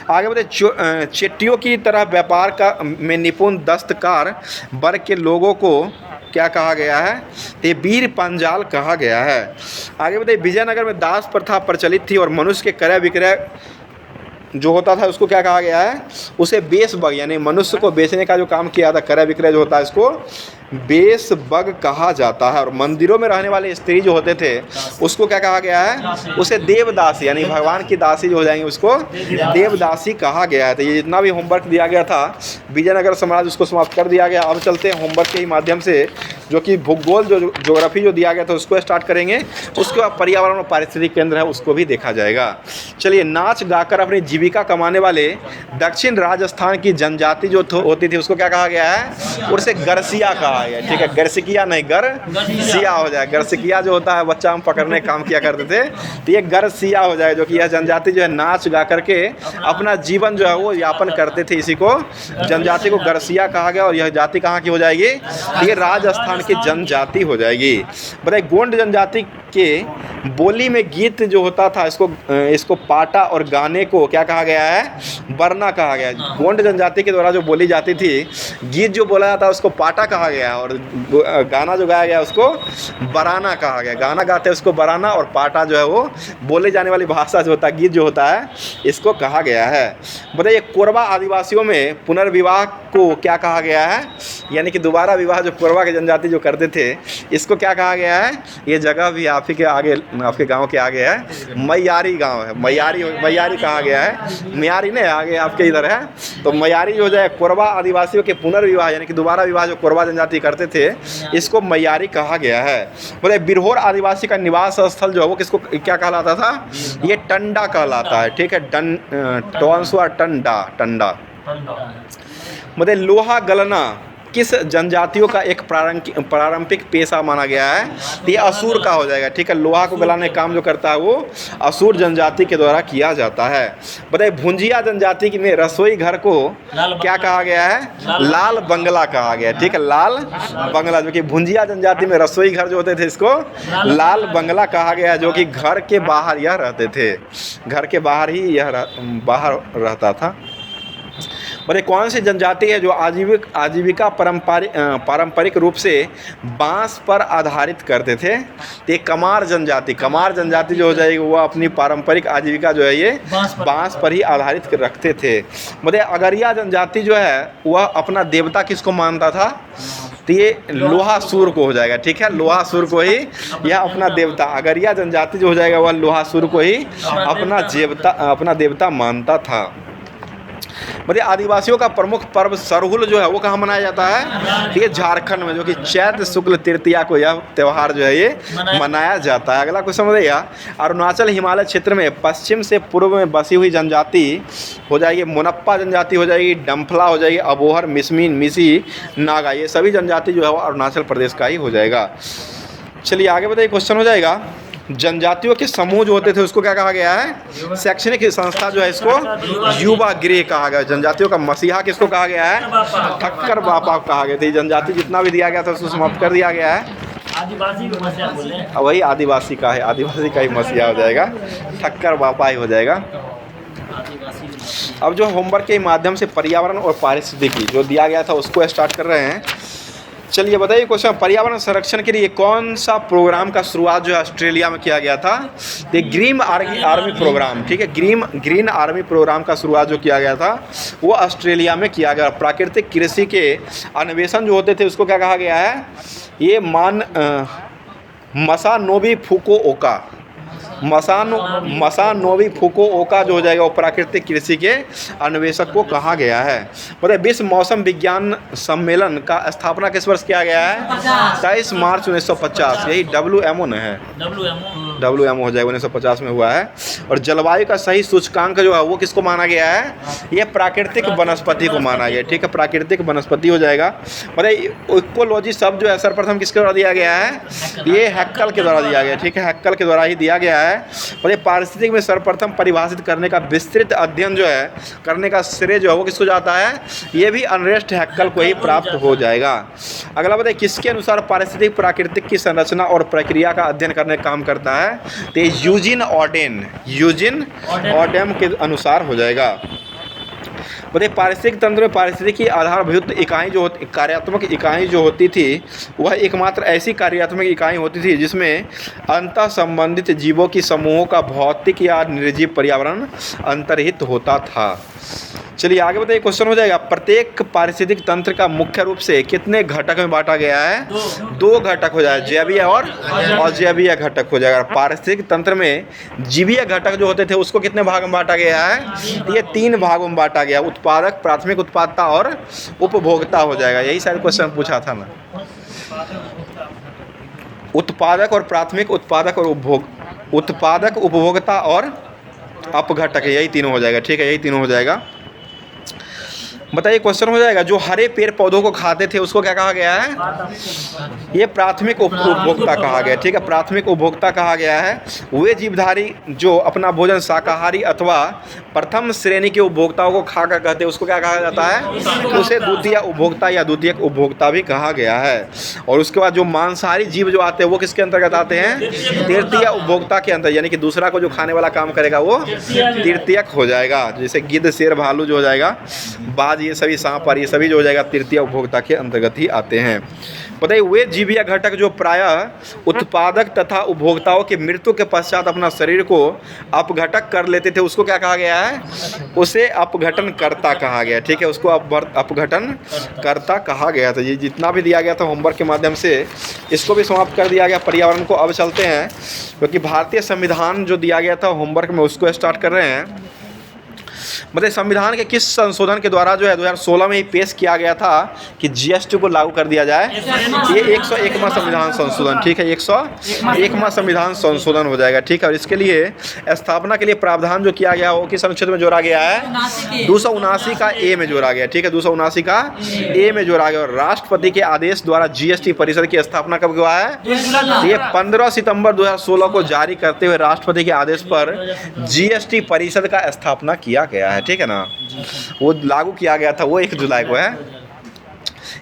आगे बताइए चेट्टियों की तरह व्यापार का में निपुण दस्तकार वर्ग के लोगों को क्या कहा गया है? ये वीर पंजाल कहा गया है। आगे बताइए विजयनगर में दास प्रथा प्रचलित थी और मनुष्य के क्रय विक्रय जो होता था उसको क्या कहा गया है? उसे बेच बग यानी मनुष्य को बेचने का जो काम किया था, क्रय विक्रय जो होता है इसको बेसबग कहा जाता है। और मंदिरों में रहने वाले स्त्री जो होते थे उसको क्या कहा गया है? उसे देवदासी, यानी भगवान की दासी जो हो जाएंगी उसको देवदासी कहा गया है। तो ये जितना भी होमवर्क दिया गया था विजयनगर साम्राज्य उसको समाप्त कर दिया गया। अब चलते हैं होमवर्क के ही माध्यम से, जो कि भूगोल जो ज्योग्राफी जो दिया गया था उसको स्टार्ट करेंगे। उसके बाद पर्यावरण और पारिस्थितिक केंद्र है उसको भी देखा जाएगा। चलिए, नाच गाकर अपनी जीविका कमाने वाले दक्षिण राजस्थान की जनजाति जो होती थी उसको क्या कहा गया है? उसे गरसिया कहा गया। ठीक है, गरसिकिया नहीं, गरसिया हो जाए। गरसिकिया जो होता है बच्चा हम पकड़ने का काम किया करते थे, तो ये गरसिया हो जाए, जो कि यह जनजाति जो है नाच गा करके अपना जीवन जो है वो यापन करते थे। इसी को जनजाति को गरसिया कहा गया। और यह जाति कहाँ की हो जाएगी? ये राजस्थान की जनजाति हो जाएगी। बताइए, गोंड जनजाति के बोली में गीत जो होता था इसको पाटा और गाने को क्या कहा गया है? बरना कहा गया है। गोंड जनजाति के द्वारा जो बोली जाती थी, गीत जो बोला जाता है उसको पाटा कहा गया है, और गाना जो गाया गया उसको बराना कहा गया। गाना गाते हैं उसको बराना, और पाटा जो है वो बोले जाने वाली भाषा जो होता है, गीत जो होता है, इसको कहा गया है। बताइए, कोरबा आदिवासियों में पुनर्विवाह को क्या कहा गया है? यानी कि दोबारा विवाह जो कोरबा के जनजाति जो करते थे इसको क्या कहा गया है? ये जगह भी आप ही के आगे, आपके गांव के आगे है, मैयारी गांव है। मैयारी कहा गया है, मैयारी नहीं, आगे आपके इधर है। तो मैयारी जो है कोरबा आदिवासियों के पुनर्विवाह यानी कि दोबारा विवाह जो कोरबा जनजाति करते थे इसको मैयारी कहा गया है। बोले, बिरहोर आदिवासी का निवास स्थल जो है वो किसको क्या कहलाता था? ये टंडा कहलाता है। ठीक है, टोंसुआ टंडा। मतलब लोहा गलना किस जनजातियों का एक पारंपरिक पेशा माना गया है? तो ये असुर का हो जाएगा। ठीक है, लोहा को गलाने का काम जो करता है वो असुर जनजाति के द्वारा किया जाता है। बताइए, भुंजिया जनजाति में रसोई घर को क्या कहा गया है? लाल बंगला कहा गया है। ठीक है, लाल बंगला, जो कि भुंजिया जनजाति में रसोई घर जो होते थे इसको लाल बंगला कहा गया है, जो कि घर के बाहर यह रहते थे, घर के बाहर ही यह बाहर रहता था। बोले, कौन सी जनजाति है जो आजीविका पारंपरिक रूप से बांस पर आधारित करते थे? तो कमार जनजाति जो हो जाएगी वो अपनी पारंपरिक आजीविका जो है ये बांस पर ही आधारित रखते थे। बोले, अगरिया जनजाति जो है वह अपना देवता किसको मानता था? तो ये लोहासुर को हो जाएगा। ठीक है, लोहासुर को ही यह अपना देवता, अगरिया जनजाति जो हो जाएगा वह लोहासुर को ही अपना देवता मानता था। मतलब आदिवासियों का प्रमुख पर्व सरहुल जो है वो कहाँ मनाया जाता है? ये झारखंड में, जो कि चैत्र शुक्ल तृतीया को यह त्यौहार जो है ये मनाया जाता है। अगला क्वेश्चन बताइएगा, अरुणाचल हिमालय क्षेत्र में पश्चिम से पूर्व में बसी हुई जनजाति हो जाएगी मोनप्पा जनजाति हो जाएगी, डम्फला हो जाएगी, अबोहर, मिसमीन, मिसी, नागा, ये सभी जनजाति जो है वो अरुणाचल प्रदेश का ही हो जाएगा। चलिए आगे बताइए, क्वेश्चन हो जाएगा, जनजातियों के समूह जो होते थे उसको क्या कहा गया है? शैक्षणिक संस्था जो है इसको युवा गृह कहा गया। जनजातियों का मसीहा किसको कहा गया है? ठक्कर बापा कहा गया था। जनजाति जितना भी दिया गया था उसको समाप्त कर दिया गया है। आदिवासी को मसीहा बोले, वही आदिवासी का है, आदिवासी का ही मसीहा हो जाएगा, ठक्कर बापा ही हो जाएगा। अब जो होमवर्क के माध्यम से पर्यावरण और पारिस्थितिकी जो दिया गया था उसको स्टार्ट कर रहे हैं। चलिए बताइए क्वेश्चन, पर्यावरण संरक्षण के लिए कौन सा प्रोग्राम का शुरुआत जो है ऑस्ट्रेलिया में किया गया था? तो ग्रीन आर्मी प्रोग्राम। ठीक है, ग्रीन आर्मी प्रोग्राम का शुरुआत जो किया गया था वो ऑस्ट्रेलिया में किया गया। प्राकृतिक कृषि के अन्वेषण जो होते थे उसको क्या कहा गया है? ये मसानोबी फुकुओका जो हो जाएगा वो प्राकृतिक कृषि के अन्वेषक को कहा गया है। मतलब विश्व मौसम विज्ञान सम्मेलन का स्थापना किस वर्ष किया गया है? 23 मार्च 1950। यही WMO न है, WMO हो जाएगा, 1950 में हुआ है। और जलवायु का सही सूचकांक जो है वो किसको माना गया है? ये प्राकृतिक वनस्पति को माना गया। ठीक है, प्राकृतिक वनस्पति हो जाएगा। मतलब इकोलॉजी शब्द जो है सर्वप्रथम किसके द्वारा दिया गया है? ये हैक्कल के द्वारा दिया गया। ठीक है, हैक्कल के द्वारा ही दिया गया है। और ये पारिस्थितिक में सर्वप्रथम परिभाषित करने का विस्तृत अध्ययन जो है करने का श्रेय जो है वो किसको जाता है? ये भी अर्नेस्ट हैक्कल को ही प्राप्त हो जाएगा। अगला बताइए, किसके अनुसार पारिस्थितिक प्राकृतिक की संरचना और प्रक्रिया का अध्ययन करने का काम करता है? तो यूजिन ऑडेन के अनुसार हो जाएगा। बताइए, पारिस्थितिक तंत्र में पारिस्थितिकी की आधारभूत इकाई जो होती, कार्यात्मक इकाई जो होती थी वह एकमात्र ऐसी कार्यात्मक इकाई होती थी जिसमें अंतः संबंधित जीवों की समूहों का भौतिक या निर्जीव पर्यावरण अंतर्हित होता था। चलिए आगे बताइए, क्वेश्चन हो जाएगा, प्रत्येक पारिस्थितिक तंत्र का मुख्य रूप से कितने घटक में बांटा गया है? 2 घटक हो जाएगा, जैवीय और अजैवीय घटक हो जाएगा। पारिस्थितिक तंत्र में जीवीय घटक जो होते थे उसको कितने भाग में बांटा गया है? ये 3 भागों में बांटा गया, उत्पादक, प्राथमिक उत्पादकता और उपभोक्ता हो जाएगा। यही शायद क्वेश्चन पूछा था ना, उत्पादक और प्राथमिक, उत्पादक और उत्पादक, उपभोक्ता और अपघटक, यही तीनों हो जाएगा। ठीक है, यही तीनों हो जाएगा। बताइए, क्वेश्चन हो जाएगा, जो हरे पेड़ पौधों को खाते थे उसको क्या कहा गया है? ये प्राथमिक उपभोक्ता कहा गया। ठीक है, प्राथमिक उपभोक्ता कहा गया है। वे जीवधारी जो अपना भोजन शाकाहारी अथवा प्रथम श्रेणी के उपभोक्ताओं को खाकर कहते हैं उसको क्या कहा जाता है? तो उसे द्वितीय उपभोक्ता या द्वितीयक उपभोक्ता भी कहा गया है। और उसके बाद जो मांसाहारी जीव जो आते हैं वो किसके अंतर्गत आते हैं? तृतीय उपभोक्ता के अंदर, यानी कि दूसरा को जो खाने वाला काम करेगा वो तृतीयक हो जाएगा। जैसे गिद्ध, शेर, भालू जो हो जाएगा, बाज, ये सभी, सांप और ये सभी जो हो जाएगा तृतीय उपभोक्ता के अंतर्गत ही आते हैं। बताइए, वे जीवीय घटक जो प्रायः उत्पादक तथा उपभोक्ताओं की मृत्यु के पश्चात अपना शरीर को अपघटक कर लेते थे उसको क्या कहा गया है? उसे अपघटन कर्ता कहा गया। ठीक है, उसको अपघटन कर्ता कहा गया था। ये जितना भी दिया गया था होमवर्क के माध्यम से इसको भी समाप्त कर दिया गया पर्यावरण को। अब चलते हैं, क्योंकि भारतीय संविधान जो दिया गया था होमवर्क में उसको स्टार्ट कर रहे हैं। मतलब संविधान के किस संशोधन के द्वारा जो है 2016 में ही पेश किया गया था कि जीएसटी को लागू कर दिया जाए? ये 101वां संविधान संशोधन। ठीक है, 101वां संविधान संशोधन हो जाएगा। ठीक है, और इसके लिए स्थापना के लिए प्रावधान जो किया गया वो किस अनुच्छेद में जोड़ा गया है? 279 का ए में जोड़ा गया। ठीक है, 279 का ए में जोड़ा गया। और राष्ट्रपति के आदेश द्वारा जीएसटी परिषद की स्थापना कब हुआ है? ये 15 सितंबर 2016 को जारी करते हुए राष्ट्रपति के आदेश पर जीएसटी परिषद का स्थापना किया गया है। ठीक है ना, वो लागू किया गया था, वो 1 जुलाई को है,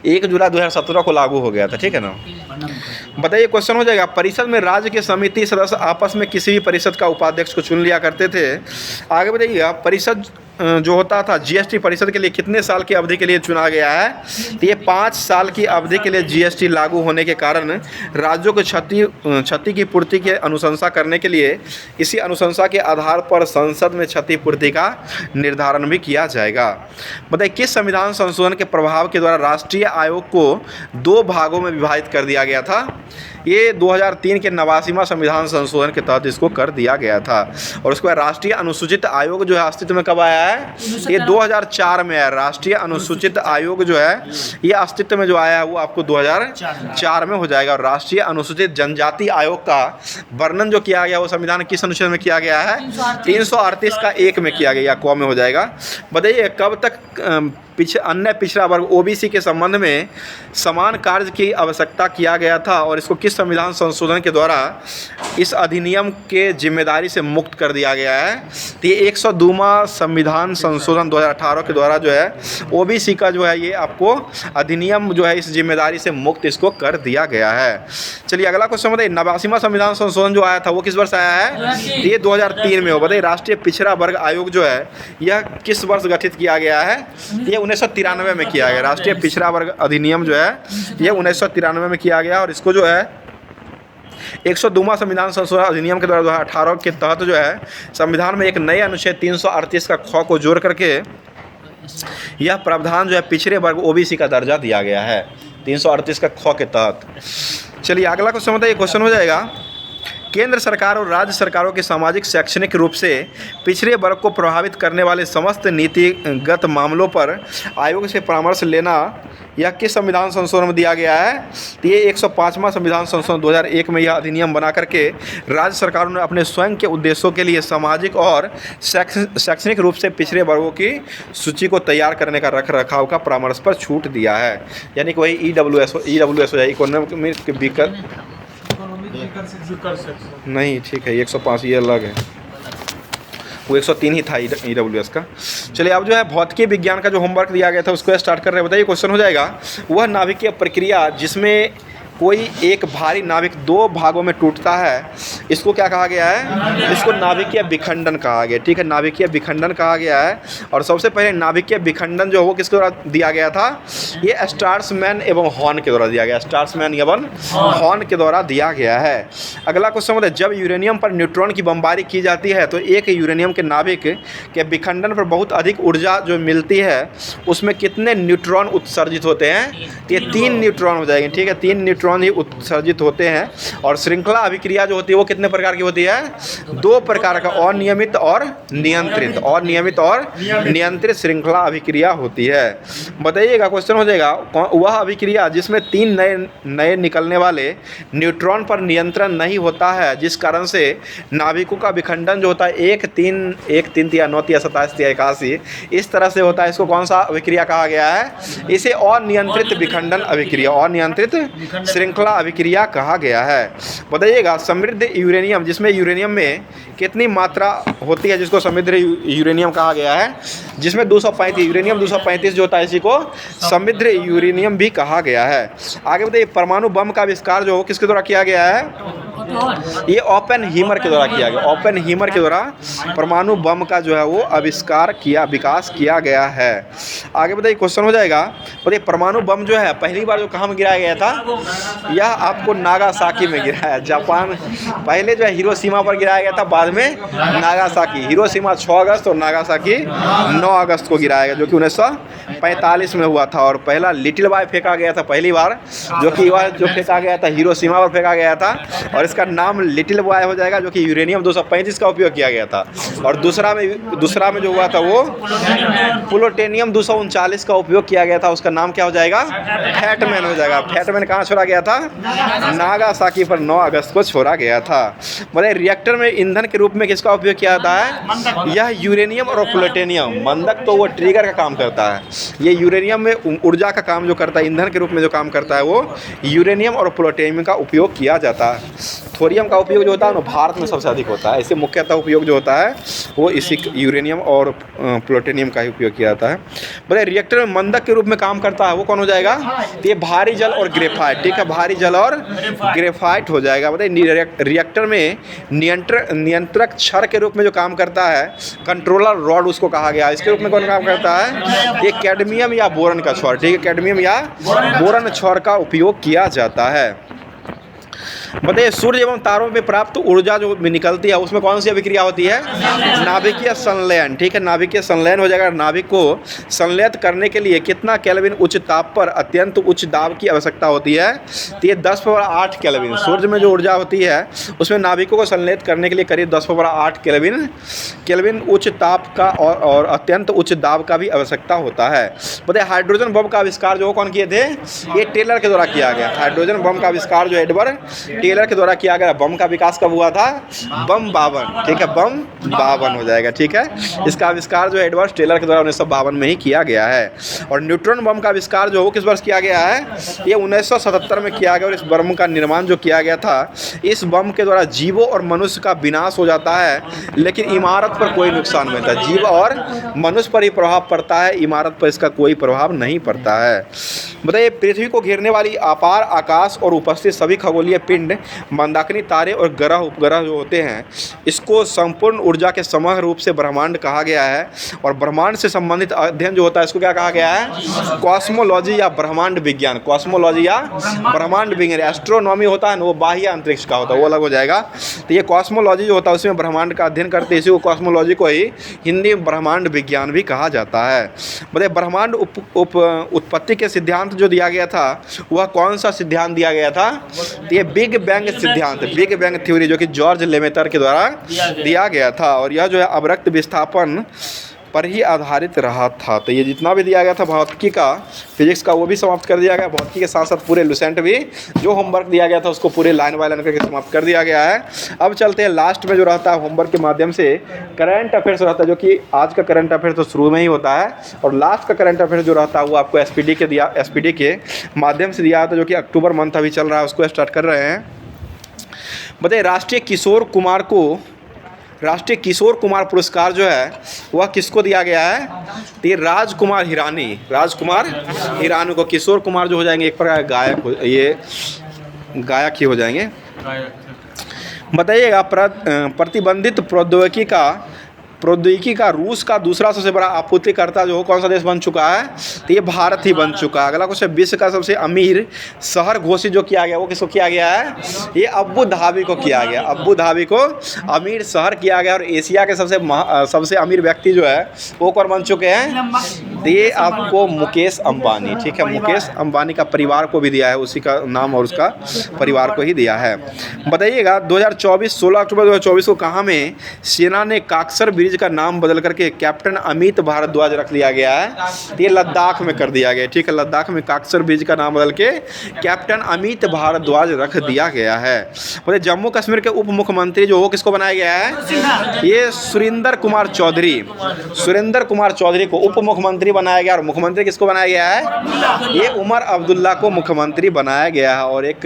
1 जुलाई 2017 को लागू हो गया था। ठीक है ना। बताइए, क्वेश्चन हो जाएगा, परिषद में राज्य के समिति सदस्य आपस में किसी भी परिषद का उपाध्यक्ष को चुन लिया करते थे। आगे बताइएगा, परिषद जो होता था जीएसटी परिषद के लिए कितने साल की अवधि के लिए चुना गया है? तो ये 5 साल की अवधि के लिए जीएसटी लागू होने के कारण राज्यों को क्षति की पूर्ति की अनुशंसा करने के लिए इसी अनुशंसा के आधार पर संसद में क्षतिपूर्ति का निर्धारण भी किया जाएगा। बताइए, किस संविधान संशोधन के प्रभाव के द्वारा राष्ट्रीय आयोग को 2 भागों में विभाजित कर दिया गया था? ये 2003 के 89वां संविधान संशोधन के तहत इसको कर दिया गया था। और उसके बाद राष्ट्रीय अनुसूचित आयोग जो है अस्तित्व में कब आया है? ये 2004 में आया। राष्ट्रीय अनुसूचित आयोग जो है ये अस्तित्व में जो आया है वो आपको 2004 में हो जाएगा। और राष्ट्रीय अनुसूचित जनजाति आयोग का वर्णन जो किया गया वो संविधान किस अनुच्छेद में किया गया है? 338 का 1 में किया गया, क में हो जाएगा। बताइए, कब तक अन्य पिछड़ा वर्ग ओबीसी के संबंध में समान कार्य की आवश्यकता किया गया था और इसको किस संविधान संशोधन के द्वारा इस अधिनियम के जिम्मेदारी से मुक्त कर दिया गया है? तो ये 102वां संविधान संशोधन 2018 के द्वारा जो है ओबीसी का जो है ये आपको अधिनियम जो है इस जिम्मेदारी से मुक्त इसको कर दिया गया है। चलिए अगला क्वेश्चन बताइए, 89वां संविधान संशोधन जो आया था वो किस वर्ष आया है? तो ये 2003 में हो। बताइए, राष्ट्रीय पिछड़ा वर्ग आयोग जो है यह किस वर्ष गठित किया गया है? ये 1993 में किया गया। राष्ट्रीय पिछड़ा वर्ग अधिनियम जो है ये 1993 में किया गया। और इसको जो है 102वां संविधान संशोधन अधिनियम के द्वारा 2018 के तहत जो है संविधान में एक नए अनुच्छेद 338 का ख को जोड़ करके यह प्रावधान जो है पिछड़े वर्ग ओबीसी का दर्जा दिया गया है 338 का ख के तहत। चलिए अगला क्वेश्चन बताइए, क्वेश्चन हो जाएगा, केंद्र सरकार और राज्य सरकारों के सामाजिक शैक्षणिक रूप से पिछड़े वर्ग को प्रभावित करने वाले समस्त नीतिगत मामलों पर आयोग से परामर्श लेना यह किस संविधान संशोधन में दिया गया है? तो ये 105वां संविधान संशोधन 2001 में यह अधिनियम बना करके राज्य सरकारों ने अपने स्वयं के उद्देश्यों के लिए सामाजिक और शैक्षणिक रूप से पिछड़े वर्गों की सूची को तैयार करने का रख रखाव का परामर्श पर छूट दिया है। यानी कि वही EWS हो जाए, इकोनॉमिक विकल्प नहीं। ठीक है, 105 ये अलग है, वो 103 ही था EWS का। चलिए अब जो है भौतिकी विज्ञान का जो होमवर्क दिया गया था उसको स्टार्ट कर रहे हैं। बताइए, क्वेश्चन हो जाएगा, वह नाभिकीय प्रक्रिया जिसमें कोई एक भारी नाभिक दो भागों में टूटता है, इसको क्या कहा गया है? इसको नाभिकीय विखंडन कहा गया। ठीक है, नाभिकीय विखंडन कहा गया है। और सबसे पहले नाभिकीय विखंडन जो वो किसके द्वारा दिया गया था? ये स्टार्समैन एवं हॉर्न के द्वारा दिया गया। स्टार्समैन एवं हॉर्न के द्वारा दिया गया है। अगला क्वेश्चन है, जब यूरेनियम पर न्यूट्रॉन की बमबारी की जाती है तो एक यूरेनियम के नाभिक के विखंडन पर बहुत अधिक ऊर्जा जो मिलती है उसमें कितने न्यूट्रॉन उत्सर्जित होते हैं? तो ये 3 न्यूट्रॉन हो जाएंगे। ठीक है, 3 न्यूट्रॉन ही उत्सर्जित होते हैं। और श्रृंखला अभिक्रिया जो होती है वो कितने प्रकार की होती है? 2 प्रकार का, अनियमित और नियंत्रित। अनियमित और नियंत्रित श्रृंखला अभिक्रिया होती है। बताइएगा, क्वेश्चन हो जाएगा, वह अभिक्रिया जिसमें 3 नए निकलने वाले न्यूट्रॉन पर नियंत्रण नहीं होता है, जिस कारण से नाभिकों का विखंडन जो होता है 1 3 3 9 27 81 इस तरह से होता है, इसको कौन सा अभिक्रिया कहा गया है? इसे अनियंत्रित विखंडन अभिक्रिया, अनियंत्रित श्रृंखला अभिक्रिया कहा गया है। बताइएगा, समृद्ध यूरेनियम, जिसमें यूरेनियम में कितनी मात्रा होती है जिसको समृद्ध यूरेनियम कहा गया है? जिसमें 235 यूरेनियम 235 जो होता है इसी को समृद्ध यूरेनियम भी कहा गया है। आगे बताइए, परमाणु बम का आविष्कार जो किसके द्वारा किया गया है? ये ओपेनहीमर के द्वारा किया गया। ओपेनहीमर के द्वारा परमाणु बम का जो है वो आविष्कार किया, विकास किया गया है। आगे बताइए, क्वेश्चन हो जाएगा, बताइए परमाणु बम जो है पहली बार जो कहाँ में गिराया गया था? यह आपको नागासाकी में गिराया, जापान। पहले जो है हिरोशिमा पर गिराया गया था, बाद में नागासाकी। हिरोशिमा 6 अगस्त और नागासाकी 9 अगस्त को गिराया गया, जो कि 1945 में हुआ था। और पहला लिटिल बॉय फेंका गया था पहली बार, जो कि वह जो फेंका गया था हिरोशिमा पर फेंका गया था, और इसका नाम लिटिल बॉय हो जाएगा, जो कि यूरेनियम 235 का उपयोग किया गया था। और दूसरा में जो हुआ था वो प्लूटोनियम 239 का उपयोग किया गया था, उसका नाम क्या हो जाएगा? फैटमैन हो जाएगा। फैटमैन कहाँ छोड़ा गया था? नागासाकी पर 9 अगस्त को छोड़ा गया था। मतलब रिएक्टर में ईंधन के रूप में किसका उपयोग किया जाता है? यह यूरेनियम और प्लूटोनियम। मंदक तो वो ट्रिगर का काम करता है, ये यूरेनियम में ऊर्जा का काम जो करता है, ईंधन के रूप में जो काम करता है, वो यूरेनियम और प्लूटोनियम का उपयोग किया जाता है। थोरियम का उपयोग जो होता है ना भारत में सबसे अधिक होता है। इसे मुख्यतः उपयोग जो होता है वो इसी यूरेनियम और प्लूटोनियम का ही उपयोग किया जाता है। बोले रिएक्टर में मंदक के रूप में काम करता है, वो कौन हो जाएगा? तो ये भारी जल और ग्रेफाइट। ठीक है, भारी जल और ग्रेफाइट हो जाएगा। बताइए रिएक्टर में नियंत्रक क्षर के रूप में जो काम करता है, कंट्रोलर रॉड उसको कहा गया। इसके रूप में कौन काम करता है? ये कैडमियम या बोरन का क्षौर। ठीक है, कैडमियम या बोरन क्षौर का उपयोग किया जाता है। बताइए, सूर्य एवं तारों में प्राप्त ऊर्जा जो निकलती है उसमें कौन सी अभिक्रिया होती है? नाभिकीय संलयन। ठीक है, नाभिकीय संलयन हो जाएगा। नाभिक को संलयित करने के लिए कितना केल्विन उच्च ताप पर अत्यंत उच्च दाब की आवश्यकता होती है? तो ये 10⁸ केल्विन। सूर्य में जो ऊर्जा होती है उसमें नाभिकों को संलयित करने के लिए करीब 10⁸ केल्विन उच्च ताप का और अत्यंत उच्च दाब का भी आवश्यकता होता है। बताइए, हाइड्रोजन बम का आविष्कार जो कौन किए थे? ये टेलर के द्वारा किया गया। हाइड्रोजन बम का आविष्कार जो एडवर्ड टेलर के द्वारा किया गया। बम का विकास कब हुआ था? बम 52। ठीक है, बम 52 हो जाएगा। ठीक है, इसका आविष्कार जो एडवर्ड टेलर के द्वारा 1952 में ही किया गया है। और न्यूट्रॉन बम का आविष्कार जो वो किस वर्ष किया गया है? ये 1977 में किया गया। और इस बम का निर्माण जो किया गया था, इस बम के द्वारा जीवों और मनुष्य का विनाश हो जाता है, लेकिन इमारत पर कोई नुकसान नहीं होता। जीव और मनुष्य पर ही प्रभाव पड़ता है, इमारत पर इसका कोई प्रभाव नहीं पड़ता है। बताइए, पृथ्वी को घेरने वाली अपार आकाश और उपस्थित सभी खगोलीय पिंड, मंदाकिनी तारे और ग्रह उपग्रह जो होते हैं, इसको संपूर्ण ऊर्जा के समग्र रूप से ब्रह्मांड कहा गया है। और ब्रह्मांड से संबंधित अध्ययन जो होता है इसको क्या कहा गया है? कॉस्मोलॉजी या ब्रह्मांड विज्ञान। कॉस्मोलॉजी या ब्रह्मांड विज्ञान। एस्ट्रोनॉमी होता है ना, वो बाह्य अंतरिक्ष का होता है, वो अलग हो जाएगा। तो ये कॉस्मोलॉजी जो होता है उसमें ब्रह्मांड का अध्ययन करते हैं, इसी को कॉस्मोलॉजी को ही हिंदी में ब्रह्मांड विज्ञान भी कहा जाता है। बताइए, ब्रह्मांड उत्पत्ति के सिद्धांत जो दिया गया था वह कौन सा सिद्धांत दिया गया था? तो ये बिग बैंग सिद्धांत, बिग बैंग थ्योरी, जो कि जॉर्ज लेमेटर के द्वारा दिया गया था। और यह जो है अवरक्त विस्थापन पर ही आधारित रहा था। तो ये जितना भी दिया गया था भौतिकी का, फिजिक्स का, वो भी समाप्त कर दिया गया। भौतिकी के साथ साथ पूरे लुसेंट भी जो होमवर्क दिया गया था उसको पूरे लाइन बाय लाइन करके समाप्त कर दिया गया है। अब चलते हैं लास्ट में जो रहता है होमवर्क के माध्यम से करंट अफेयर्स रहता है, जो कि आज का करंट अफेयर तो शुरू में ही होता है, और लास्ट का करंट अफेयर जो रहता है वो आपको एसपीडी के माध्यम से दिया था, जो कि अक्टूबर मंथ अभी चल रहा है, उसको स्टार्ट कर रहे हैं। बताइए, राष्ट्रीय किशोर कुमार पुरस्कार जो है वह किसको दिया गया है? तो ये राजकुमार हिरानी को, किशोर कुमार जो हो जाएंगे एक प्रकार गायक, ये गायक ही हो जाएंगे। बताइएगा प्रतिबंधित प्रौद्योगिकी का रूस का दूसरा सबसे बड़ा आपूर्तिकर्ता जो कौन सा देश बन चुका है? तो ये भारत ही बन चुका है। अगला क्वेश्चन, विश्व का सबसे अमीर शहर घोषित जो किया गया वो किसको किया गया है? ये अबू धाबी को किया गया। अबू धाबी को अमीर शहर किया गया। और एशिया के सबसे अमीर व्यक्ति जो है वो कौन बन चुके हैं? तो ये आपको मुकेश अंबानी, ठीक है, मुकेश अंबानी का परिवार को भी दिया है, उसी का नाम और उसका परिवार को ही दिया है। बताइएगा 16 अक्टूबर 2024 को कहाँ में सेना ने काक्सर ब्रिज का नाम बदल करके कैप्टन अमित भारद्वाज रख दिया गया है? तो ये लद्दाख में कर दिया गया, ठीक है, लद्दाख में काक्सर ब्रिज का नाम बदल के कैप्टन अमित भारद्वाज रख दिया गया है। बोले जम्मू कश्मीर के उप मुख्यमंत्री जो हो किसको बनाया गया है? ये सुरेंद्र कुमार चौधरी को उप मुख्यमंत्री बनाया गया। और मुख्यमंत्री किसको बनाया गया है? ये उमर अब्दुल्ला को मुख्यमंत्री बनाया गया है। और एक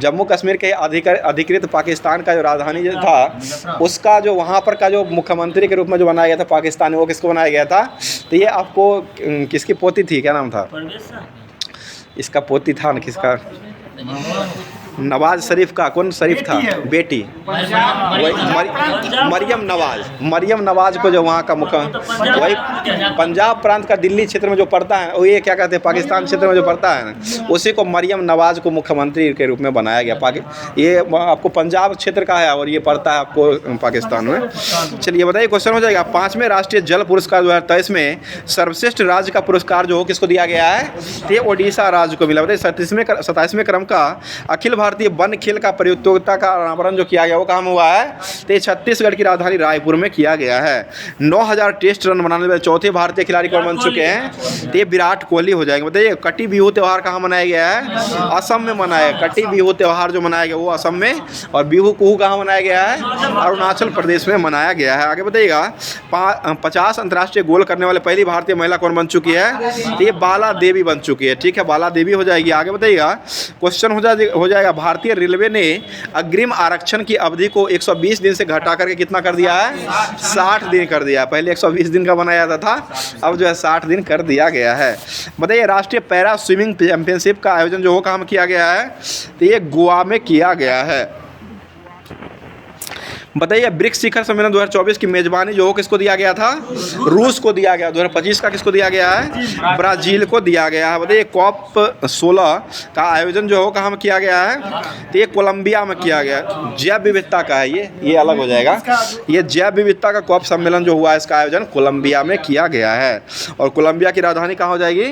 जम्मू कश्मीर के अधिकृत पाकिस्तान का जो राजधानी जो था उसका जो वहाँ पर का जो मुख्यमंत्री के रूप में जो बनाया गया था पाकिस्तानी, वो किसको बनाया गया था? तो ये आपको किसकी पोती थी, क्या नाम था इसका? पोती था ना किसका? नवाज शरीफ का। कौन शरीफ था? बेटी मरियम नवाज को जो वहाँ का मुख्यमंत्री, वही पंजाब प्रांत का दिल्ली क्षेत्र में जो पड़ता है, वो ये क्या कहते हैं, पाकिस्तान क्षेत्र में जो पड़ता है ना, उसी को मरियम नवाज को मुख्यमंत्री के रूप में बनाया गया। ये आपको पंजाब क्षेत्र का है और ये पड़ता है आपको पाकिस्तान में। चलिए बताइए, क्वेश्चन हो जाएगा 5वें राष्ट्रीय जल पुरस्कार 2023 में सर्वश्रेष्ठ राज्य का पुरस्कार जो हो किसको दिया गया है? ये ओडिशा राज्य को मिला। बताइए 27वें क्रम का अखिल भारतीय वन खेल का प्रतियोगिता का अनावरण जो किया गया वो कहाँ में हुआ है? तो छत्तीसगढ़ की राजधानी रायपुर में किया गया है। 9000 टेस्ट रन बनाने वाले चौथे भारतीय खिलाड़ी कौन बन चुके हैं? तो ये विराट कोहली हो जाएंगे। बताइए कटी बिहू त्यौहार कहाँ मनाया गया है? असम में मनाया। कटी बिहू त्यौहार जो मनाया गया वो असम में, और बिहू कुहू कहाँ मनाया गया है? अरुणाचल प्रदेश में मनाया गया है। आगे बताइएगा 50 अंतर्राष्ट्रीय गोल करने वाले पहली भारतीय महिला कौन बन चुकी है? तो ये बाला देवी बन चुकी है, ठीक है, बाला देवी हो जाएगी। आगे बताइएगा क्वेश्चन हो जाएगा भारतीय रेलवे ने अग्रिम आरक्षण की अवधि को 120 दिन से घटा करके कितना कर दिया है? 60 दिन कर दिया। पहले 120 दिन का बनाया जाता था, अब जो है 60 दिन कर दिया गया है। बताइए राष्ट्रीय पैरा स्विमिंग चैंपियनशिप का आयोजन जो हो कहाँ में किया गया है? तो ये गोवा में किया गया है। बताइए ब्रिक्स शिखर सम्मेलन 2024 की मेजबानी जो हो किसको दिया गया था? रूस को दिया गया। 2025 का किसको दिया गया है? ब्राजील को दिया गया है। बताइए COP 16 का आयोजन जो हो कहाँ में किया गया है? तो ये कोलंबिया में किया गया। जैव विविधता का है, ये अलग हो जाएगा। ये जैव विविधता का COP सम्मेलन जो हुआ है इसका आयोजन कोलंबिया में किया गया है। और कोलंबिया की राजधानी कहाँ हो जाएगी?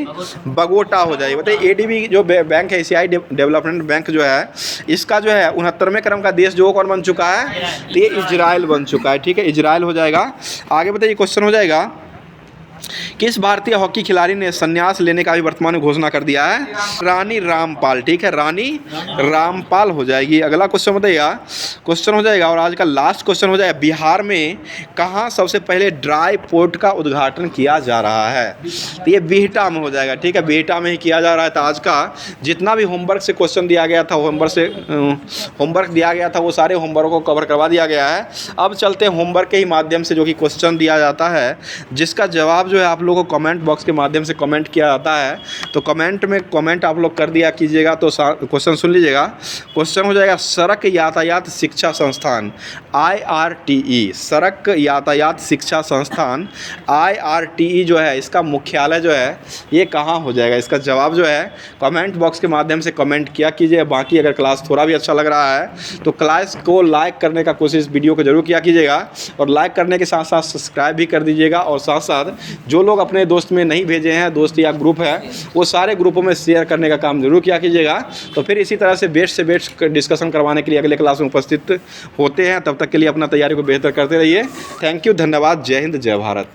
बगोटा हो जाएगी। बताइए ADB जो बैंक है, एशियाई डेवलपमेंट बैंक जो है, इसका जो है 69वें क्रम का देश जो कौन बन चुका है? तो ये इजराइल बन चुका है, ठीक है, इजराइल हो जाएगा। आगे बताइए क्वेश्चन हो जाएगा किस भारतीय हॉकी खिलाड़ी ने संन्यास लेने का भी वर्तमान में घोषणा कर दिया है? रानी रामपाल, ठीक है, रानी रामपाल हो जाएगी। अगला क्वेश्चन बताइएगा, क्वेश्चन हो जाएगा और आज का लास्ट क्वेश्चन हो जाएगा बिहार में कहाँ सबसे पहले ड्राई पोर्ट का उद्घाटन किया जा रहा है? तो ये बिहटा में हो जाएगा, ठीक है, बिहटा में ही किया जा रहा है। तो आज का जितना भी होमवर्क से क्वेश्चन दिया गया था, होमवर्क दिया गया था, वो सारे होमवर्क को कवर करवा दिया गया है। अब चलते हैं होमवर्क के ही माध्यम से जो कि क्वेश्चन दिया जाता है, जिसका जवाब जो है आप लोगों को कमेंट बॉक्स के माध्यम से कमेंट किया जाता है। तो कमेंट में कमेंट आप लोग कर दिया कीजिएगा। तो क्वेश्चन सुन लीजिएगा। क्वेश्चन हो जाएगा सड़क यातायात शिक्षा संस्थान IRTE, सड़क यातायात शिक्षा संस्थान IRTE जो है इसका मुख्यालय जो है ये कहाँ हो जाएगा? इसका जवाब जो है कमेंट बॉक्स के माध्यम से कमेंट किया कीजिए। बाकी अगर क्लास थोड़ा भी अच्छा लग रहा है तो क्लास को लाइक करने का कोशिश वीडियो को जरूर किया कीजिएगा, और लाइक करने के साथ साथ सब्सक्राइब भी कर दीजिएगा। और साथ साथ जो लोग अपने दोस्त में नहीं भेजे हैं, दोस्त या ग्रुप है, वो सारे ग्रुपों में शेयर करने का काम जरूर किया कीजिएगा। तो फिर इसी तरह से बेस्ट से बेस्ट डिस्कशन करवाने के लिए अगले क्लास में उपस्थित होते हैं। तब तक के लिए अपना तैयारी को बेहतर करते रहिए। थैंक यू, धन्यवाद, जय हिंद, जय भारत।